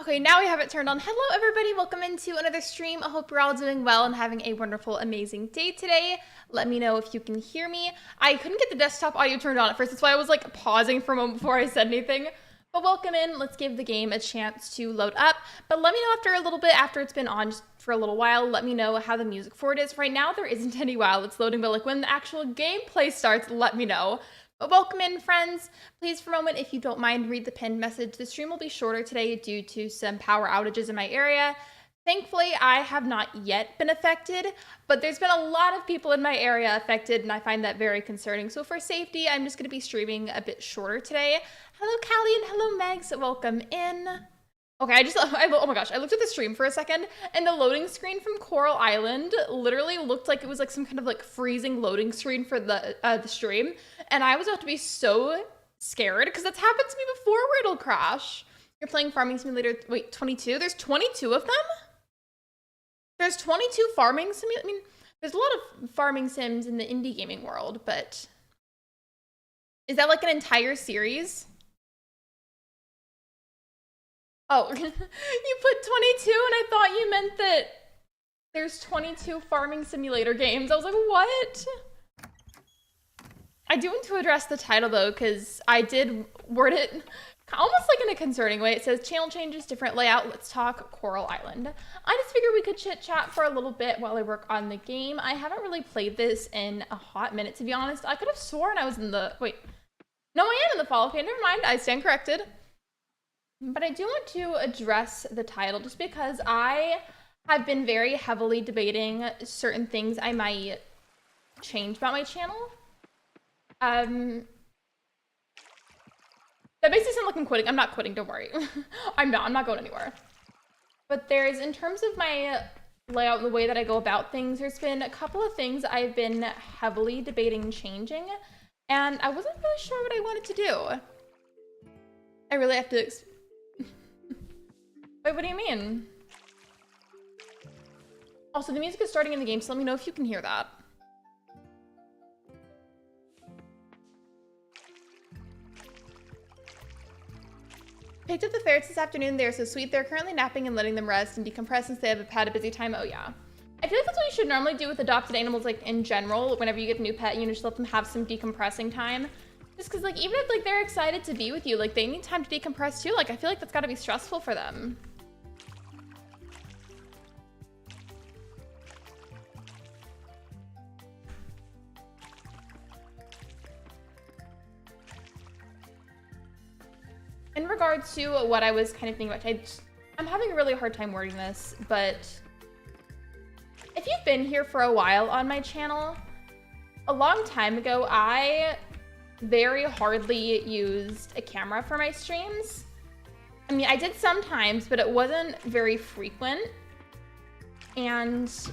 Okay, now we have it turned on. Hello, everybody. Welcome into another stream. I hope you're all doing well and having a wonderful, amazing day today. Let me know if you can hear me. I couldn't get the desktop audio turned on at first. That's why I was like pausing for a moment before I said anything. But welcome in. Let's give the game a chance to load up. But let me know after a little bit, after it's been on just for a little while, let me know how the music for it is. Right now, there isn't any while it's loading, but like when the actual gameplay starts, let me know. But welcome in, friends. Please, for a moment, if you don't mind, read the pinned message. The stream will be shorter today due to some power outages in my area. Thankfully, I have not yet been affected, but there's been a lot of people in my area affected, and I find that very concerning. So for safety, I'm just going to be streaming a bit shorter today. Hello, Callie, and hello, Megs. Welcome in. Okay, oh my gosh, I looked at the stream for a second, and the loading screen from Coral Island literally looked like it was like some kind of like freezing loading screen for the stream, and I was about to be so scared, because that's happened to me before where it'll crash. You're playing Farming Simulator, wait, 22? There's 22 of them? There's 22 farming simulators? I mean, there's a lot of farming sims in the indie gaming world, but is that like an entire series? Oh, you put 22 and I thought you meant that there's 22 farming simulator games. I was like, what? I do want to address the title though, because I did word it almost like in a concerning way. It says channel changes, different layout, let's talk Coral Island. I just figured we could chit chat for a little bit while I work on the game. I haven't really played this in a hot minute, to be honest. I could have sworn I was in the, wait. No, I am in the fall. Okay, never mind, I stand corrected. But I do want to address the title just because I have been very heavily debating certain things I might change about my channel. That makes it sound like I'm quitting. I'm not quitting, don't worry. I'm not going anywhere. But there's, in terms of my layout and the way that I go about things, there's been a couple of things I've been heavily debating changing, and I wasn't really sure what I wanted to do. I really have to Wait, what do you mean? Also, the music is starting in the game, so let me know if you can hear that. Picked up the ferrets this afternoon. They're so sweet. They're currently napping and letting them rest and decompress since they have had a busy time. Oh, yeah. I feel like that's what you should normally do with adopted animals, like, in general. Whenever you get a new pet, you just let them have some decompressing time. Just because, like, even if, like, they're excited to be with you, like, they need time to decompress, too. Like, I feel like that's got to be stressful for them. In regards to what I was kind of thinking about, I'm having a really hard time wording this, but if you've been here for a while on my channel, a long time ago, I very hardly used a camera for my streams. I mean, I did sometimes, but it wasn't very frequent. And, oops.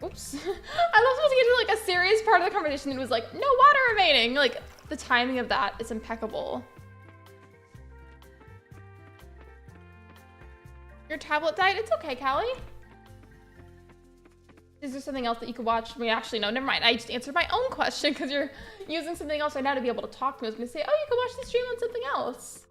I was supposed to get to like a serious part of the conversation and it was like, no water remaining. Like, the timing of that is impeccable. Your tablet died? It's okay, Callie. Is there something else that you could watch? I mean, actually, no, never mind. I just answered my own question because you're using something else right now to be able to talk to me. I was going to say, oh, you could watch the stream on something else.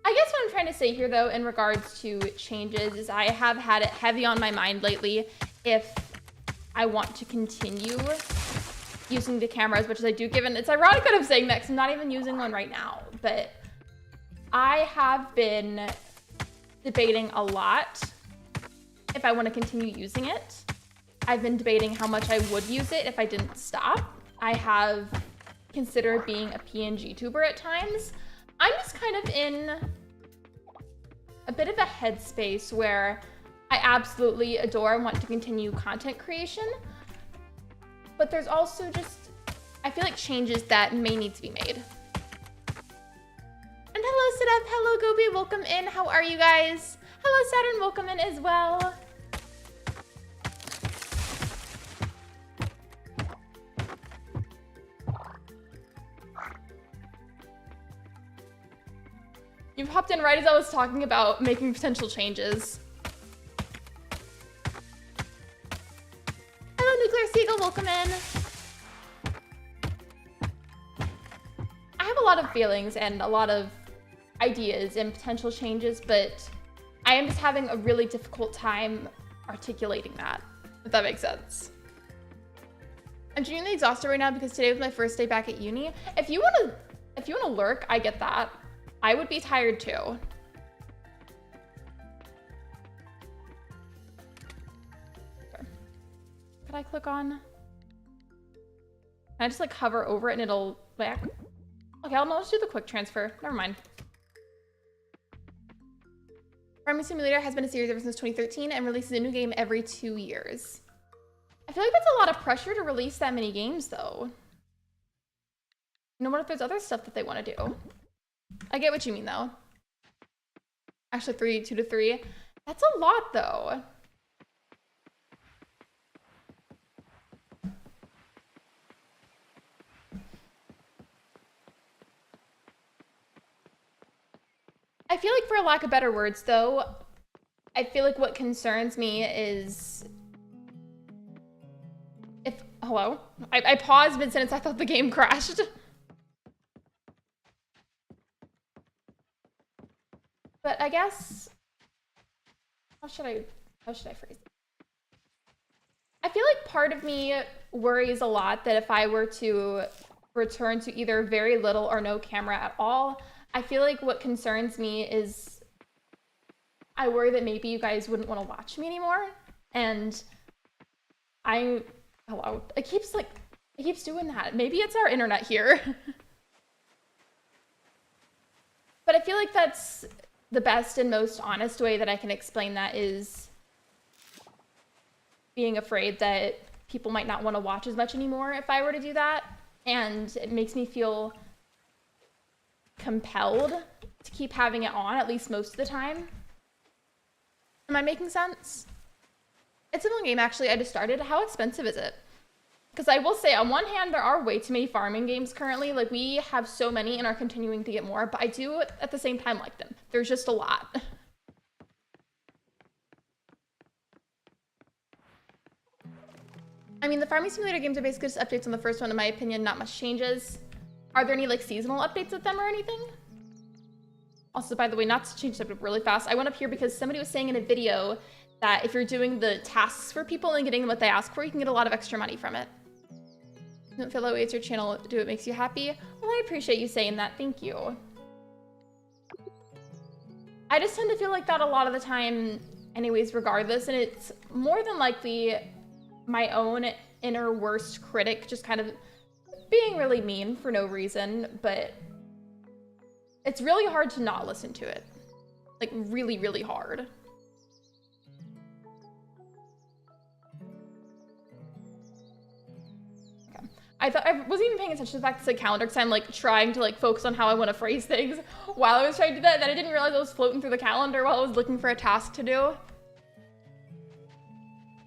I guess what I'm trying to say here, though, in regards to changes, is I have had it heavy on my mind lately if I want to continue using the camera as much as I do, given it's ironic that I'm saying that because I'm not even using one right now, but I have been debating a lot if I want to continue using it. I've been debating how much I would use it if I didn't stop. I have considered being a PNG tuber at times. I'm just kind of in a bit of a headspace where I absolutely adore and want to continue content creation. But there's also just, I feel like changes that may need to be made. And hello, Sidep. Hello, Gobi. Welcome in. How are you guys? Hello, Saturn. Welcome in as well. You popped in right as I was talking about making potential changes. Hello, Nuclear Seagull. Welcome in. I have a lot of feelings and a lot of ideas and potential changes, but I am just having a really difficult time articulating that, if that makes sense. I'm genuinely exhausted right now because today was my first day back at uni. If you wanna lurk, I get that. I would be tired too. Okay. Could I click on? Can I just like hover over it and it'll back? Okay, I'll just do the quick transfer. Never mind. Farming Simulator has been a series ever since 2013 and releases a new game every 2 years. I feel like that's a lot of pressure to release that many games, though. You know, what if there's other stuff that they want to do? I get what you mean, though. Actually, 2 to 3. That's a lot, though. I feel like, for lack of better words, though, I feel like what concerns me is... Hello? I paused mid-sentence. I thought the game crashed. But I guess... How should I phrase it? I feel like part of me worries a lot that if I were to return to either very little or no camera at all, I feel like what concerns me is I worry that maybe you guys wouldn't want to watch me anymore. And hello. It keeps doing that. Maybe it's our internet here. But I feel like that's the best and most honest way that I can explain that is being afraid that people might not want to watch as much anymore if I were to do that. And it makes me feel compelled to keep having it on, at least most of the time. Am I making sense? It's a fun game, actually. I just started. How expensive is it? Because I will say, on one hand, there are way too many farming games currently. Like, we have so many and are continuing to get more, but I do, at the same time, like them. There's just a lot. I mean, the Farming Simulator games are basically just updates on the first one, in my opinion. Not much changes. Are there any, like, seasonal updates with them or anything? Also, by the way, not to change subject really fast, I went up here because somebody was saying in a video that if you're doing the tasks for people and getting them what they ask for, you can get a lot of extra money from it. Don't feel that way, it's your channel, do what makes you happy. Well, I appreciate you saying that, thank you. I just tend to feel like that a lot of the time anyways, regardless, and it's more than likely my own inner worst critic just kind of being really mean for no reason, but it's really hard to not listen to it. Like, really, really hard. I thought I wasn't even paying attention to the fact it's like calendar because I'm like trying to like focus on how I want to phrase things while I was trying to do that. Then I didn't realize I was floating through the calendar while I was looking for a task to do.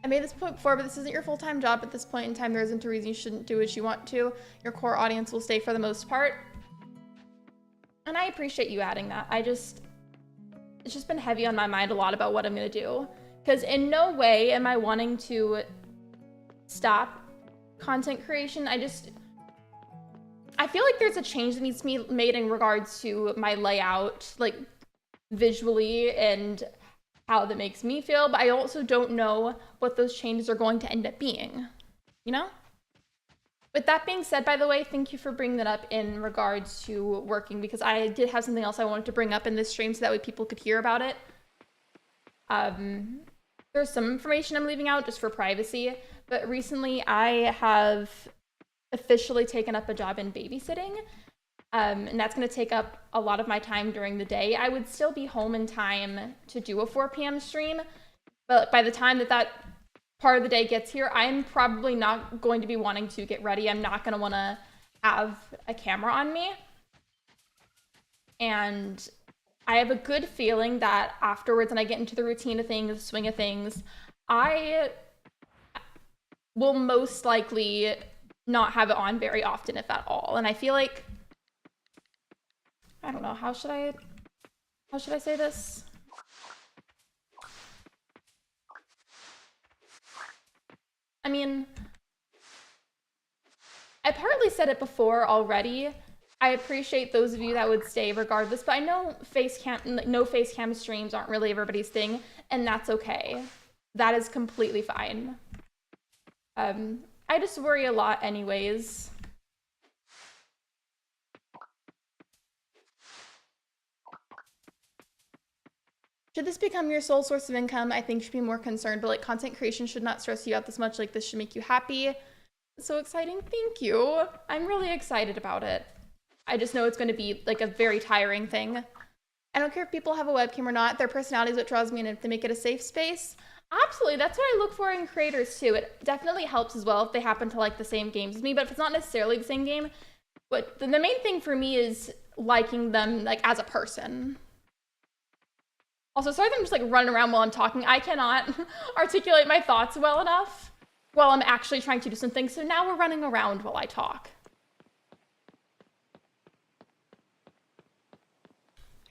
I made this point before, but this isn't your full-time job at this point in time. There isn't a reason you shouldn't do what you want to. Your core audience will stay for the most part. And I appreciate you adding that. It's just been heavy on my mind a lot about what I'm gonna do. Because in no way am I wanting to stop content creation. I feel like there's a change that needs to be made in regards to my layout, like visually, and how that makes me feel, but I also don't know what those changes are going to end up being, you know? With that being said, by the way, thank you for bringing that up in regards to working, because I did have something else I wanted to bring up in this stream so that way people could hear about it. There's some information I'm leaving out just for privacy, but recently I have officially taken up a job in babysitting, and that's going to take up a lot of my time during the day. I would still be home in time to do a 4 p.m. stream, but by the time that part of the day gets here, I'm probably not going to be wanting to get ready. I'm not going to want to have a camera on me. And I have a good feeling that afterwards, when I get into the routine of things, the swing of things, I will most likely not have it on very often, if at all. And I feel like, I don't know, how should I say this? I mean, I partly said it before already, I appreciate those of you that would stay regardless, but I know no face cam streams aren't really everybody's thing, and that's okay. That is completely fine. I just worry a lot anyways. Should this become your sole source of income? I think you should be more concerned, but like content creation should not stress you out this much. Like this should make you happy. So exciting. Thank you. I'm really excited about it. I just know it's going to be like a very tiring thing. I don't care if people have a webcam or not. Their personality is what draws me in. If they make it a safe space, absolutely. That's what I look for in creators too. It definitely helps as well if they happen to like the same games as me, but if it's not necessarily the same game, but the main thing for me is liking them like as a person. Also, sorry that I'm just like running around while I'm talking. I cannot articulate my thoughts well enough while I'm actually trying to do something. So now we're running around while I talk.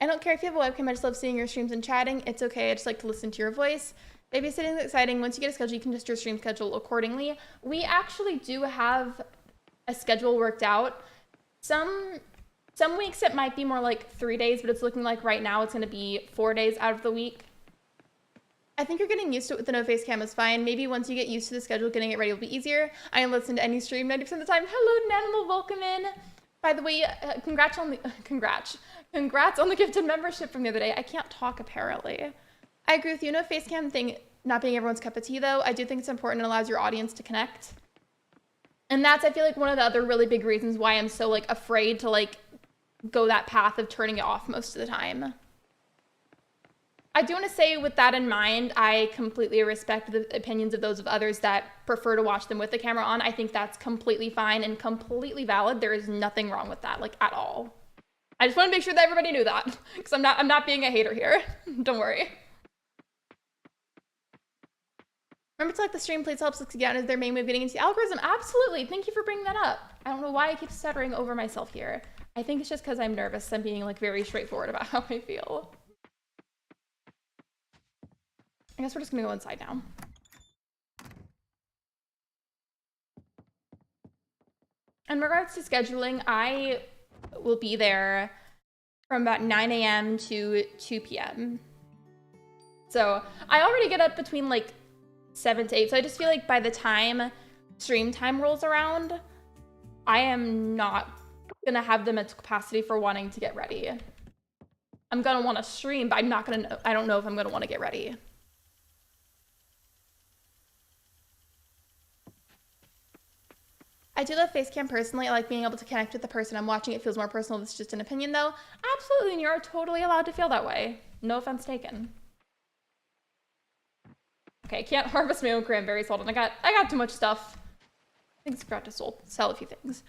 I don't care if you have a webcam, I just love seeing your streams and chatting. It's okay, I just like to listen to your voice. Babysitting is exciting. Once you get a schedule, you can adjust your stream schedule accordingly. We actually do have a schedule worked out. Some weeks it might be more like 3 days, but it's looking like right now it's gonna be 4 days out of the week. I think you're getting used to it with the no face cam is fine. Maybe once you get used to the schedule, getting it ready will be easier. I listen to any stream 90% of the time. Hello, Nanimal, welcome in. By the way, congrats on the gifted membership from the other day. I can't talk apparently. I agree with you. No face cam thing not being everyone's cup of tea though. I do think it's important and allows your audience to connect. And that's, I feel like, one of the other really big reasons why I'm so like afraid to like go that path of turning it off most of the time. I do want to say with that in mind, I completely respect the opinions of those of others that prefer to watch them with the camera on. I think that's completely fine and completely valid. There is nothing wrong with that, like at all. I just want to make sure that everybody knew that because I'm not being a hater here. Don't worry. Remember to like the stream, please help Lexi get out of their main way of getting into the algorithm. Absolutely. Thank you for bringing that up. I don't know why I keep stuttering over myself here. I think it's just because I'm nervous. I'm being like very straightforward about how I feel. I guess we're just gonna go inside now. In regards to scheduling, I will be there from about 9 a.m. to 2 p.m. So I already get up between like 7 to 8. So I just feel like by the time stream time rolls around, I am not gonna have the mental capacity for wanting to get ready. I'm gonna want to stream, but I don't know if I'm gonna want to get ready. I do love Facecam personally. I like being able to connect with the person I'm watching. It feels more personal. It's just an opinion though. Absolutely, and you're totally allowed to feel that way. No offense taken. Okay, can't harvest my own cranberries. Hold on, I got too much stuff. I think I forgot to sell a few things.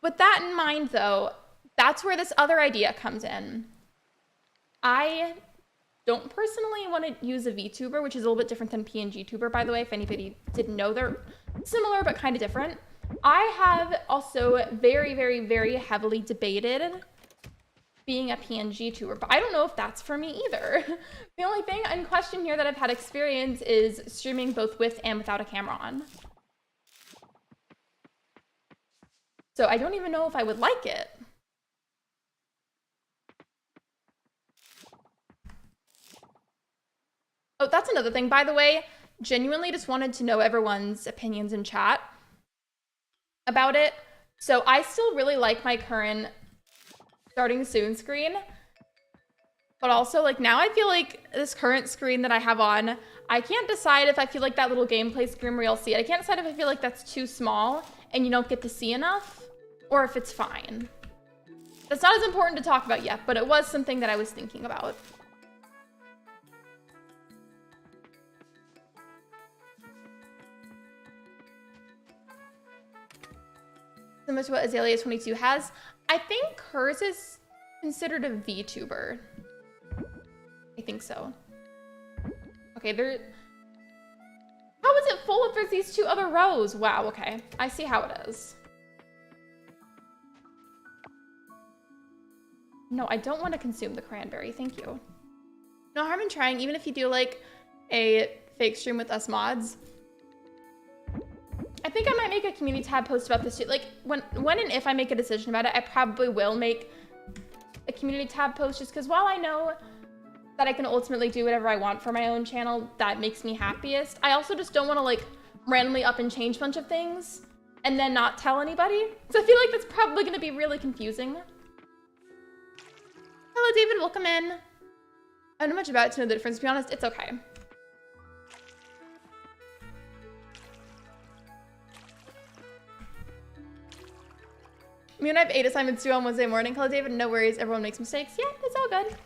With that in mind though, that's where this other idea comes in. I don't personally want to use a VTuber, which is a little bit different than PNG tuber, by the way. If anybody didn't know, they're similar but kind of different. I have also very, very, very heavily debated being a PNG tuber, but I don't know if that's for me either. The only thing in question here that I've had experience is streaming both with and without a camera on. So I don't even know if I would like it. Oh, that's another thing, by the way. Genuinely just wanted to know everyone's opinions in chat about it. So I still really like my current starting soon screen, but also like now I feel like this current screen that I have on, I can't decide if I feel like that little gameplay screen where you'll see it. I can't decide if I feel like that's too small and you don't get to see enough, or if it's fine. That's not as important to talk about yet, but it was something that I was thinking about. Similar to what Azalea 22 has. I think hers is considered a VTuber. I think so. Okay, how is it full if there's these two other rows? Wow, okay. I see how it is. No, I don't want to consume the cranberry, thank you. No harm in trying, even if you do like a fake stream with us mods. I think I might make a community tab post about this too. Like when and if I make a decision about it, I probably will make a community tab post just because while I know that I can ultimately do whatever I want for my own channel, that makes me happiest. I also just don't want to like randomly up and change a bunch of things and then not tell anybody. So I feel like that's probably going to be really confusing. Hello, David. Welcome in. I don't know much about it to know the difference. To be honest, it's okay. Me and I have 8 assignments due on Wednesday morning. Hello, David. No worries. Everyone makes mistakes. Yeah, it's all good.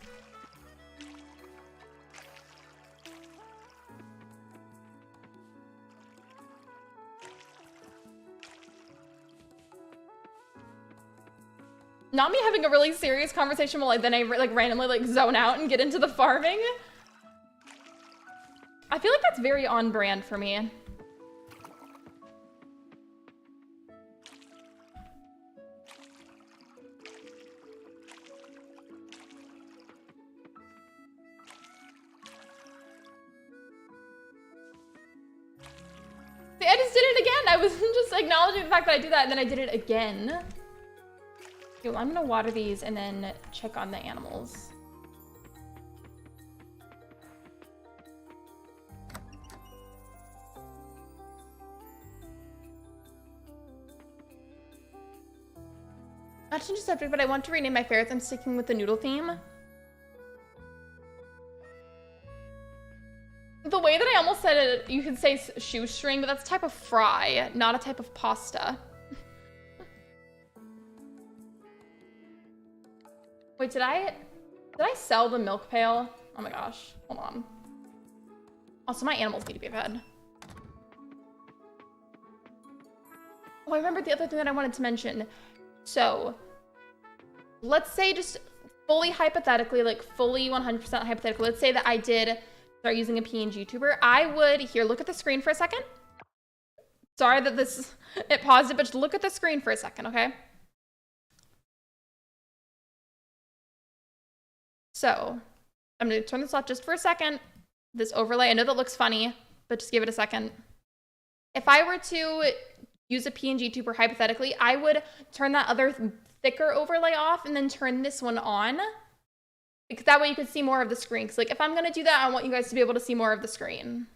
Not me having a really serious conversation while then I like randomly like zone out and get into the farming. I feel like that's very on brand for me. See, I just did it again. I was just acknowledging the fact that I do that and then I did it again. Okay, well, I'm gonna water these and then check on the animals. Not to change the subject, but I want to rename my ferrets. I'm sticking with the noodle theme. The way that I almost said it, you could say shoestring, but that's a type of fry, not a type of pasta. Wait, did I sell the milk pail? Oh my gosh, hold on. Also, my animals need to be fed. Oh, I remembered the other thing that I wanted to mention. So, let's say just fully hypothetically, like fully 100% hypothetically, let's say that I did start using a PNG tuber. I would, here, look at the screen for a second. Sorry that it paused it, but just look at the screen for a second, okay? So, I'm gonna turn this off just for a second. This overlay, I know that looks funny, but just give it a second. If I were to use a PNG tuber hypothetically, I would turn that other thicker overlay off and then turn this one on. Because that way you could see more of the screen. Because like if I'm gonna do that, I want you guys to be able to see more of the screen.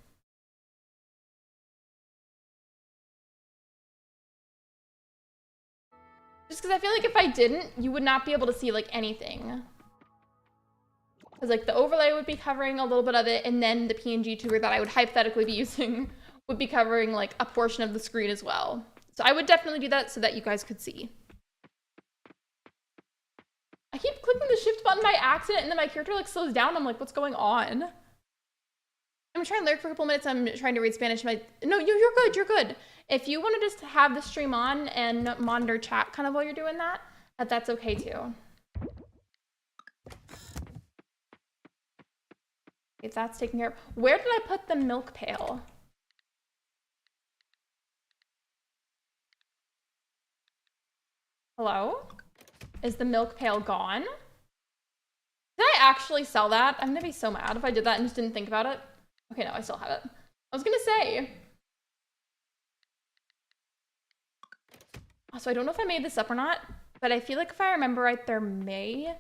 Just because I feel like if I didn't, you would not be able to see like anything. Because like the overlay would be covering a little bit of it, and then the PNG tuber that I would hypothetically be using would be covering like a portion of the screen as well. So I would definitely do that so that you guys could see. I keep clicking the shift button by accident and then my character like slows down. I'm like, what's going on? I'm trying to lurk for a couple minutes. I'm trying to read Spanish. No, you're good. You're good. If you want to just have the stream on and monitor chat kind of while you're doing that, that's okay too. If that's taken care of. Where did I put the milk pail? Hello? Is the milk pail gone? Did I actually sell that? I'm gonna be so mad if I did that and just didn't think about it. Okay, no, I still have it. I was gonna say. Also, I don't know if I made this up or not, but I feel like if I remember right, there may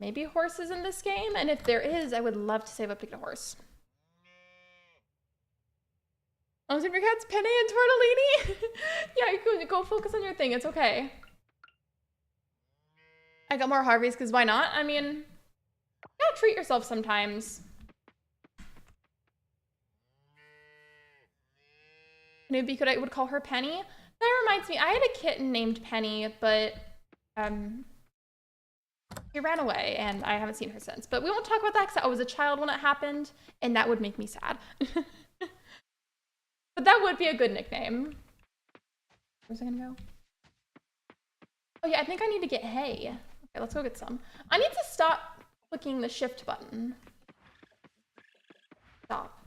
be horses in this game, and if there is, I would love to save up to get a horse. Oh, your cat's Penne and Tortellini? Yeah, you can go focus on your thing. It's okay. I got more Harveys because why not? I mean, you gotta treat yourself sometimes. Maybe I would call her Penny. That reminds me, I had a kitten named Penny, but she ran away and I haven't seen her since. But we won't talk about that because I was a child when it happened and that would make me sad. But that would be a good nickname. Where's I gonna go? Oh yeah, I think I need to get hay. Okay, let's go get some. I need to stop clicking the shift button. Stop.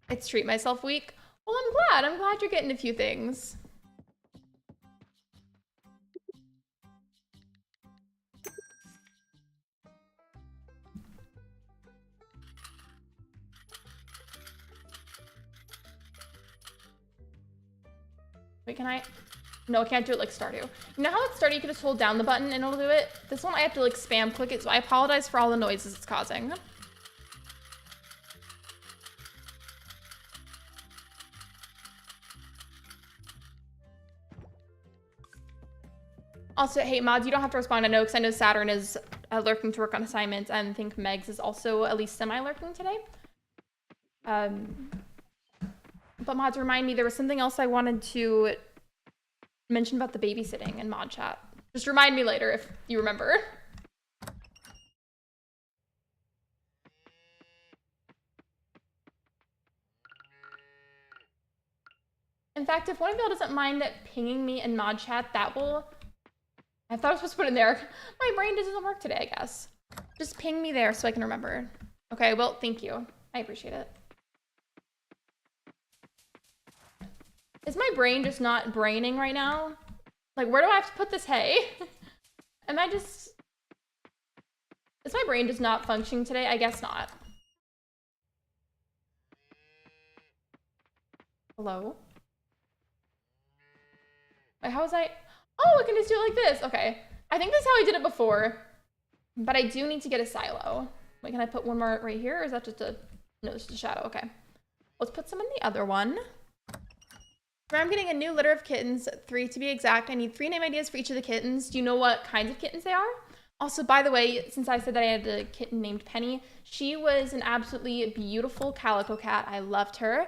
It's treat myself week. Well, I'm glad you're getting a few things. Wait, can I? No, I can't do it like Stardew. You know how with Stardew you can just hold down the button and it'll do it? This one I have to like spam click it, so I apologize for all the noises it's causing. Also, hey mods, you don't have to respond. I know, because I know Saturn is lurking to work on assignments, and I think Megs is also at least semi-lurking today. But mods, remind me, there was something else I wanted to mention about the babysitting in mod chat. Just remind me later if you remember. In fact, if one of y'all doesn't mind pinging me in mod chat, that will... I thought I was supposed to put it in there. My brain doesn't work today, I guess. Just ping me there so I can remember. Okay, well, thank you. I appreciate it. Is my brain just not braining right now? Like, where do I have to put this hay? Am I just... Is my brain just not functioning today? I guess not. Hello? Wait, how was I... Oh, I can just do it like this. Okay. I think that's how I did it before. But I do need to get a silo. Wait, can I put one more right here? Or is that just a... No, it's just a shadow. Okay. Let's put some in the other one. I'm getting a new litter of kittens, 3 to be exact. I need 3 name ideas for each of the kittens. Do you know what kinds of kittens they are? Also, by the way, since I said that I had a kitten named Penny, she was an absolutely beautiful calico cat. I loved her.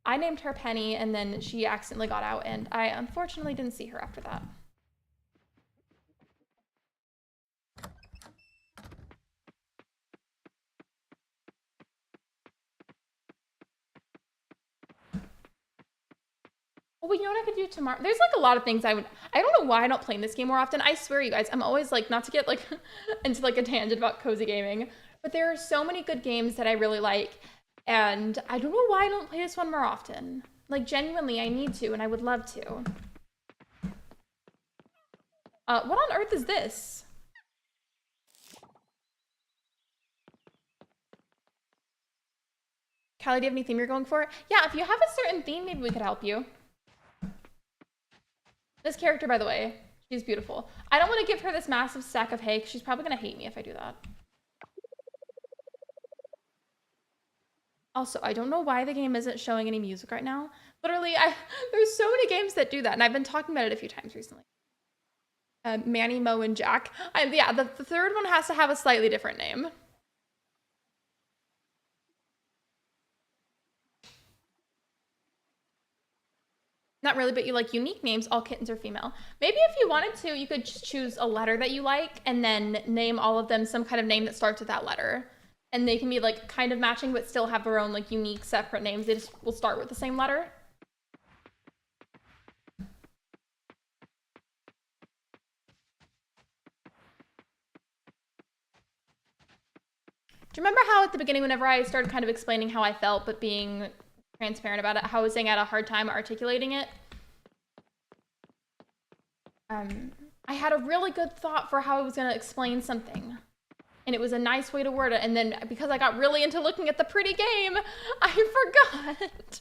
I named her Penny, and then she accidentally got out, and I unfortunately didn't see her after that. Well, you know what I could do tomorrow? There's like a lot of things I don't know why I don't play in this game more often. I swear, you guys, I'm always like, not to get like into like a tangent about cozy gaming, but there are so many good games that I really like, and I don't know why I don't play this one more often. Like, genuinely, I need to, and I would love to. What on earth is this? Callie, do you have any theme you're going for? Yeah, if you have a certain theme, maybe we could help you. This character, by the way, she's beautiful. I don't want to give her this massive stack of hay, because she's probably going to hate me if I do that. Also, I don't know why the game isn't showing any music right now. Literally, there's so many games that do that, and I've been talking about it a few times recently. Manny, Mo, and Jack. Yeah, the third one has to have a slightly different name. Not really, but you like unique names. All kittens are female. Maybe if you wanted to, you could just choose a letter that you like and then name all of them some kind of name that starts with that letter. And they can be like kind of matching, but still have their own like unique separate names. They just will start with the same letter. Do you remember how at the beginning, whenever I started kind of explaining how I felt, but being transparent about it, how I was saying I had a hard time articulating it? I had a really good thought for how I was going to explain something. And it was a nice way to word it. And then because I got really into looking at the pretty game, I forgot.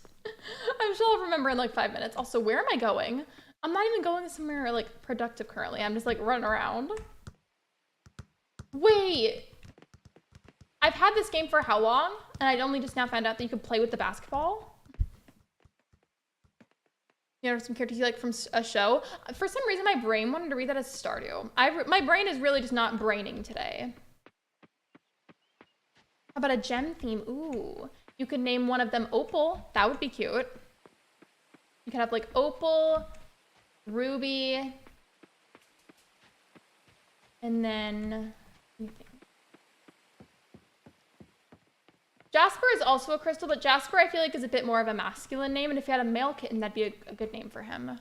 I'm sure I'll remember in like 5 minutes. Also, where am I going? I'm not even going somewhere like productive currently. I'm just like running around. Wait. I've had this game for how long? And I only just now found out that you could play with the basketball. You know, some characters you like from a show. For some reason, my brain wanted to read that as Stardew. My brain is really just not braining today. How about a gem theme? Ooh. You could name one of them Opal. That would be cute. You could have like Opal, Ruby, and then... Jasper is also a crystal, but Jasper I feel like is a bit more of a masculine name, and if you had a male kitten, that'd be a good name for him.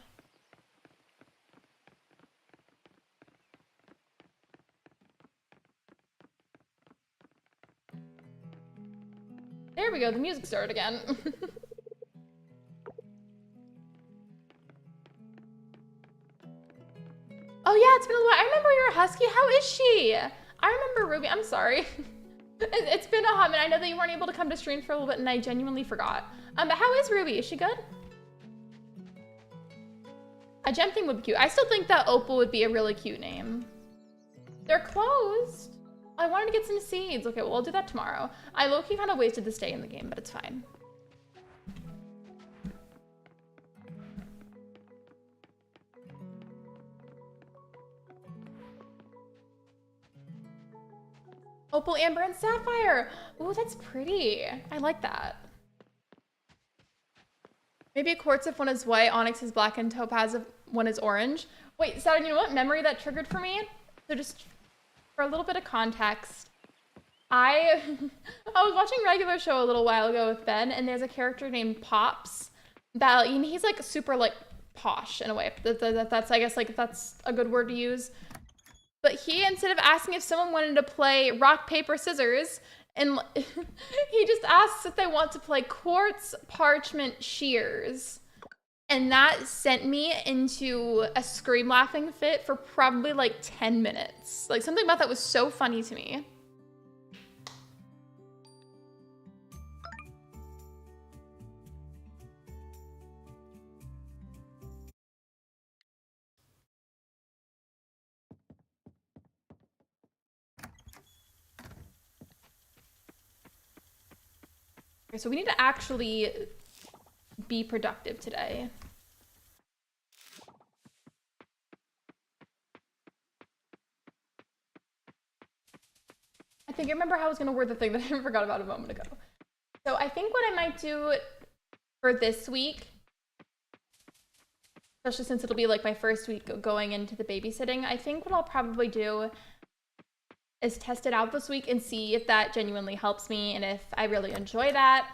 There we go, the music started again. Oh yeah, it's been a while. I remember you're a husky. How is she? I remember Ruby. I'm sorry. It's been a hot minute. I know that you weren't able to come to stream for a little bit, and I genuinely forgot. But how is Ruby? Is she good? A gem thing would be cute. I still think that Opal would be a really cute name. They're closed. I wanted to get some seeds. Okay, well, I'll do that tomorrow. I low-key kind of wasted this day in the game, but it's fine. Opal, Amber, and Sapphire. Ooh, that's pretty. I like that. Maybe a quartz if one is white, onyx is black, and topaz if one is orange. Wait, Saturn, you know what memory that triggered for me? So just for a little bit of context, I was watching Regular Show a little while ago with Ben, and there's a character named Pops that, and he's like super like posh in a way. That's I guess like that's a good word to use. But he, instead of asking if someone wanted to play rock, paper, scissors, and he just asks if they want to play quartz, parchment, shears. And that sent me into a scream laughing fit for probably like 10 minutes. Like something about that was so funny to me. Okay, so we need to actually be productive today. I think I remember how I was gonna word the thing that I forgot about a moment ago. So I think what I might do for this week, especially since it'll be like my first week going into the babysitting, I think what I'll probably do is test it out this week and see if that genuinely helps me and if I really enjoy that.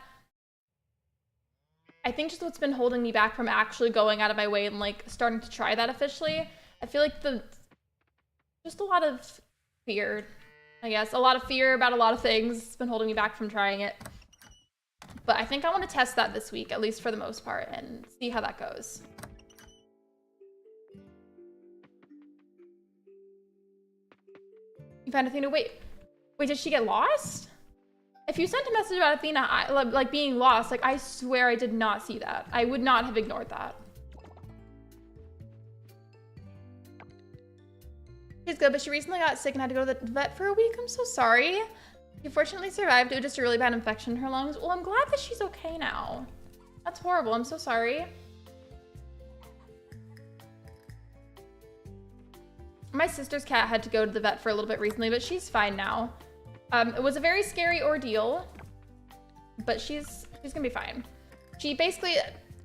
I think just what's been holding me back from actually going out of my way and like starting to try that officially, I feel like just a lot of fear, I guess. A lot of fear about a lot of things has been holding me back from trying it. But I think I want to test that this week, at least for the most part, and see how that goes. You found Athena? Wait, did she get lost? If you sent a message about Athena, like being lost, like I swear I did not see that. I would not have ignored that. She's good, but she recently got sick and had to go to the vet for a week. I'm so sorry. She fortunately survived. It was just a really bad infection in her lungs. Well, I'm glad that she's okay now. That's horrible. I'm so sorry. My sister's cat had to go to the vet for a little bit recently, but she's fine now. It was a very scary ordeal, but she's gonna be fine. She basically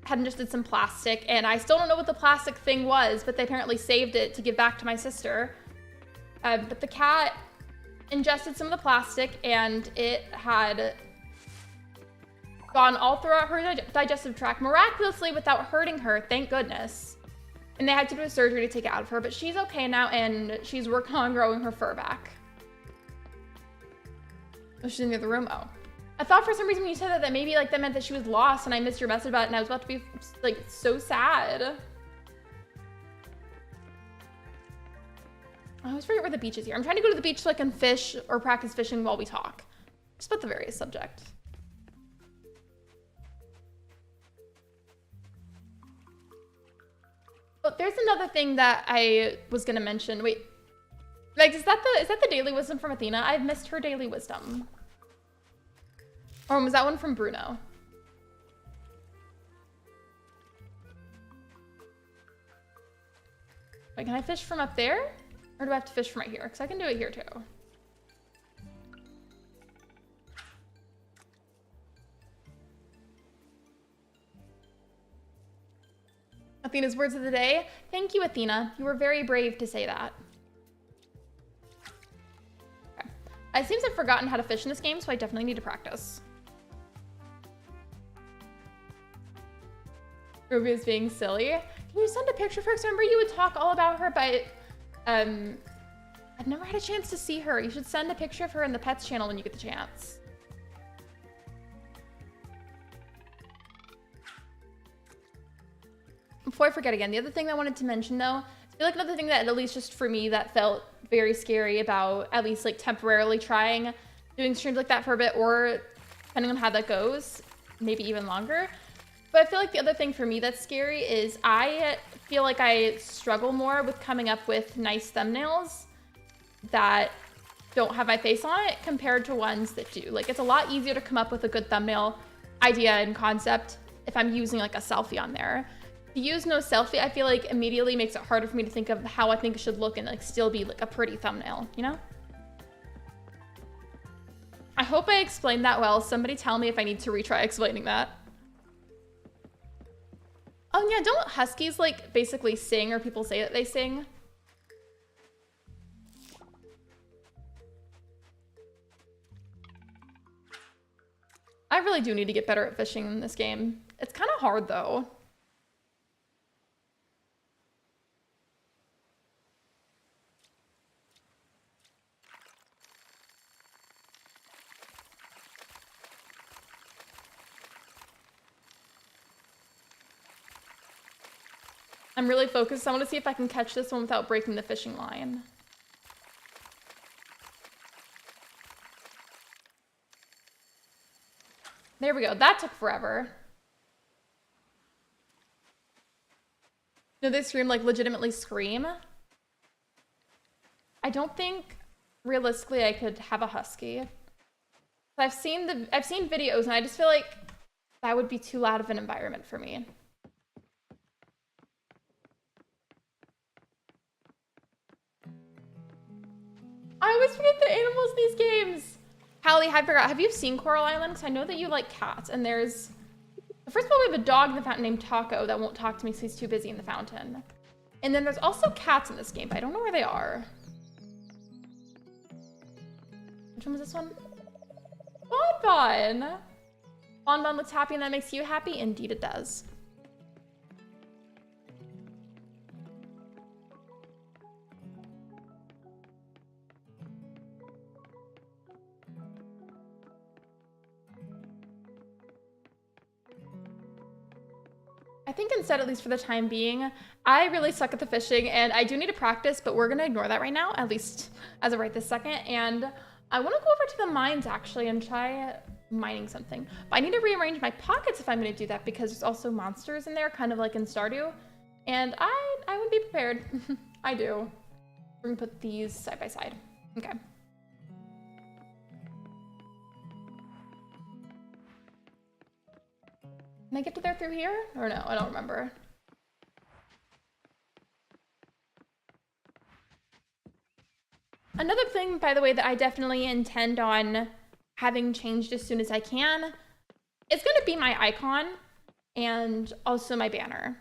had ingested some plastic, and I still don't know what the plastic thing was, but they apparently saved it to give back to my sister. But the cat ingested some of the plastic, and it had gone all throughout her digestive tract, miraculously without hurting her, thank goodness. And they had to do a surgery to take it out of her, but she's okay now, and she's working on growing her fur back. Oh, she's in the other room. Oh. I thought for some reason when you said that maybe like that meant that she was lost, and I missed your message about it, and I was about to be like so sad. I always forget where the beach is here. I'm trying to go to the beach so I can fish or practice fishing while we talk. Just about the various subjects. Oh, there's another thing that I was gonna mention. Wait, like is that the daily wisdom from Athena? I've missed her daily wisdom. Or was that one from Bruno? Wait, can I fish from up there? Or do I have to fish from right here? Because I can do it here too. Athena's words of the day. Thank you, Athena. You were very brave to say that. Okay. It seems I've forgotten how to fish in this game, so I definitely need to practice. Ruby is being silly. Can you send a picture of her? Because remember you would talk all about her, but I've never had a chance to see her. You should send a picture of her in the pets channel when you get the chance. Before I forget again, the other thing I wanted to mention though, I feel like another thing that at least just for me that felt very scary about at least like temporarily trying doing streams like that for a bit, or depending on how that goes, maybe even longer, But I feel like the other thing for me that's scary is I feel like I struggle more with coming up with nice thumbnails that don't have my face on it compared to ones that do. Like, it's a lot easier to come up with a good thumbnail idea and concept if I'm using like a selfie on there. To use no selfie, I feel like immediately makes it harder for me to think of how I think it should look and like still be like a pretty thumbnail, you know? I hope I explained that well. Somebody tell me if I need to retry explaining that. Oh yeah, don't huskies like basically sing, or people say that they sing? I really do need to get better at fishing in this game. It's kind of hard though. I'm really focused. I want to see if I can catch this one without breaking the fishing line. There we go. That took forever. No, they scream, like legitimately scream. I don't think realistically I could have a husky. I've seen videos and I just feel like that would be too loud of an environment for me. I always forget the animals in these games. Hallie, I forgot. Have you seen Coral Island? Because I know that you like cats. And there's... First of all, we have a dog in the fountain named Taco that won't talk to me because he's too busy in the fountain. And then there's also cats in this game, but I don't know where they are. Which one was this one? Bonbon! Bonbon looks happy and that makes you happy? Indeed it does. I think instead, at least for the time being, I really suck at the fishing and I do need to practice, but we're gonna ignore that right now, at least as of right this second. And I wanna go over to the mines actually and try mining something. But I need to rearrange my pockets if I'm gonna do that because there's also monsters in there, kind of like in Stardew. And I would be prepared. I do. We're gonna put these side by side. Okay. Can I get to there through here? Or no, I don't remember. Another thing, by the way, that I definitely intend on having changed as soon as I can is going to be my icon and also my banner.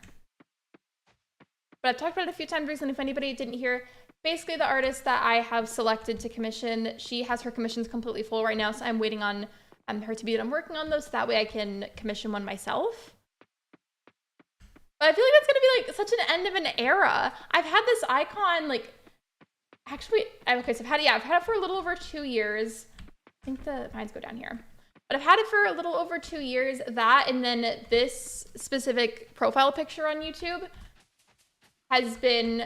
But I've talked about it a few times recently if anybody didn't hear. Basically, the artist that I have selected to commission, she has her commissions completely full right now, so I'm waiting on her to be done working on those, so that way I can commission one myself. But I feel like that's gonna be like such an end of an era. I've had this icon like, actually, okay, so I've had it for a little over 2 years. I think the vines go down here. But I've had it for a little over 2 years, that, and then this specific profile picture on YouTube has been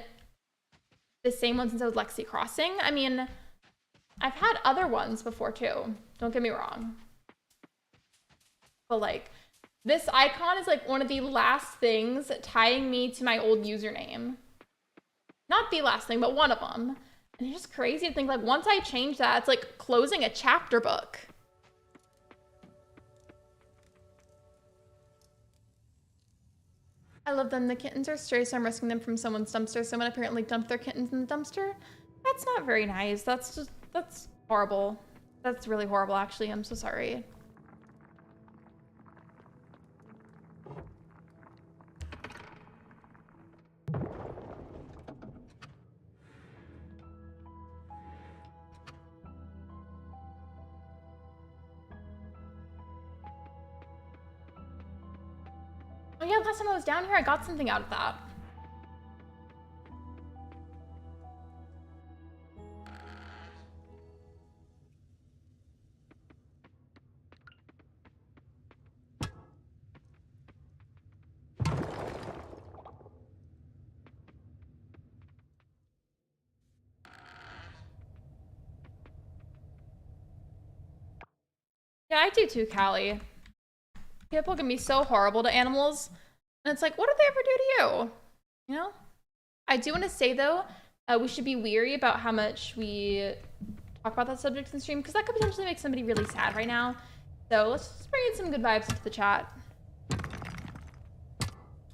the same one since I was Lexi Crossing. I mean, I've had other ones before too, don't get me wrong. But like, this icon is like one of the last things tying me to my old username. Not the last thing, but one of them. And it's just crazy to think like once I change that, it's like closing a chapter book. I love them. The kittens are stray, so I'm rescuing them from someone's dumpster. Someone apparently dumped their kittens in the dumpster. That's not very nice. That's horrible. That's really horrible, actually. I'm so sorry. Oh yeah, last time I was down here, I got something out of that. Yeah, I do too, Callie. People can be so horrible to animals. And it's like, what did they ever do to you? You know? I do want to say, though, we should be weary about how much we talk about that subject in stream, because that could potentially make somebody really sad right now. So let's just bring in some good vibes into the chat.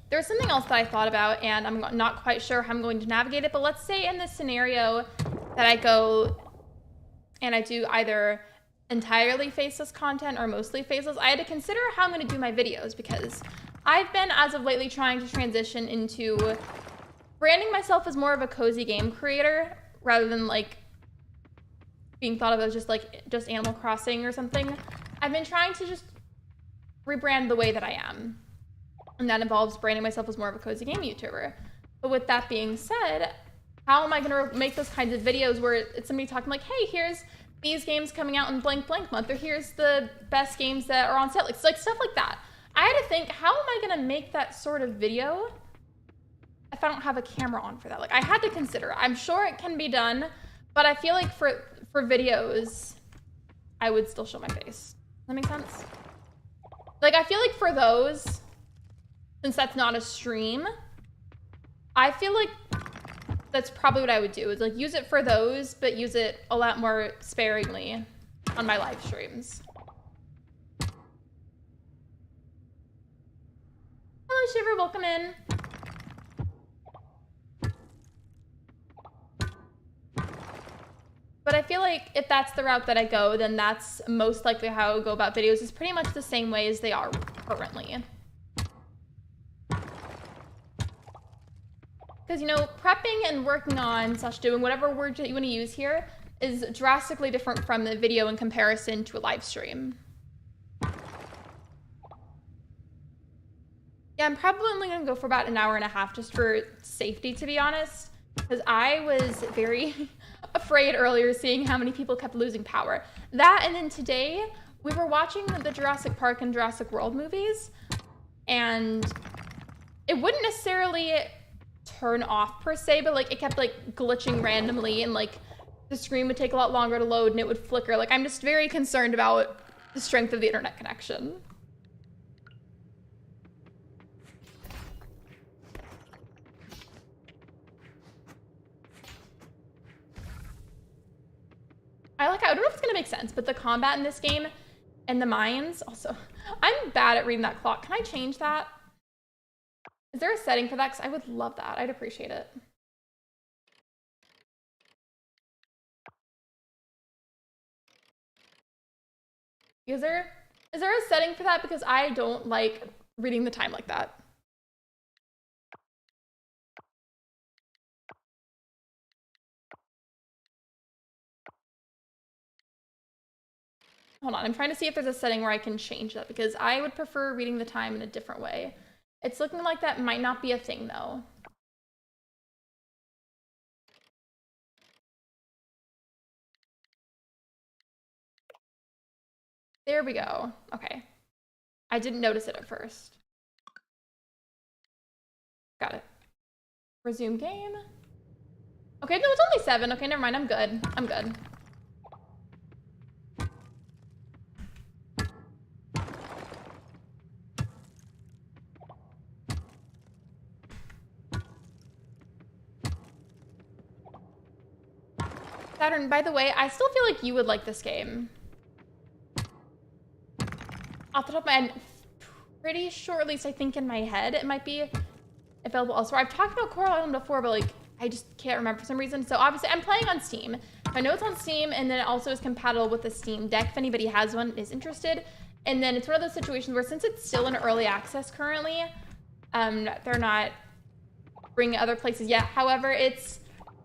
There's something else that I thought about, and I'm not quite sure how I'm going to navigate it, but let's say in this scenario that I go and I do either entirely faceless content or mostly faceless. I had to consider how I'm going to do my videos, because I've been, as of lately, trying to transition into branding myself as more of a cozy game creator rather than like being thought of as just Animal Crossing or something. I've been trying to just rebrand the way that I am. And that involves branding myself as more of a cozy game YouTuber. But with that being said, how am I going to make those kinds of videos where it's somebody talking like, hey, here's these games coming out in blank blank month, or here's the best games that are on sale, like stuff like that. I had to think, how am I going to make that sort of video if I don't have a camera on for that? Like, I had to consider. I'm sure it can be done, but I feel like for videos, I would still show my face. Does that make sense? Like, I feel like for those, since that's not a stream, I feel like that's probably what I would do, is like use it for those, but use it a lot more sparingly on my live streams. Hello, Shiver, welcome in. But I feel like if that's the route that I go, then that's most likely how I would go about videos, is pretty much the same way as they are currently. Because, you know, prepping and working on / doing whatever word that you want to use here is drastically different from the video in comparison to a live stream. Yeah, I'm probably only going to go for about an hour and a half just for safety, to be honest. Because I was very afraid earlier seeing how many people kept losing power. That, and then today, we were watching the Jurassic Park and Jurassic World movies, and it wouldn't necessarily turn off per se, but like it kept like glitching randomly, and like the screen would take a lot longer to load and it would flicker. Like, I'm just very concerned about the strength of the internet connection. I don't know if it's gonna make sense, but the combat in this game and the mines also, I'm bad at reading that clock. Can I change that? Is there a setting for that? Because I would love that. I'd appreciate it. Is there a setting for that? Because I don't like reading the time like that. Hold on, I'm trying to see if there's a setting where I can change that, because I would prefer reading the time in a different way. It's looking like that might not be a thing, though. There we go. Okay. I didn't notice it at first. Got it. Resume game. Okay, no, it's only 7. Okay, never mind. I'm good. I'm good. Saturn, by the way, I still feel like you would like this game. Off the top of my head, pretty sure, at least I think in my head, it might be available elsewhere. I've talked about Coral Island before, but like, I just can't remember for some reason. So obviously I'm playing on Steam. I know it's on Steam, and then it also is compatible with the Steam Deck if anybody has one and is interested. And then it's one of those situations where, since it's still in early access currently, they're not bringing it other places yet. However, it's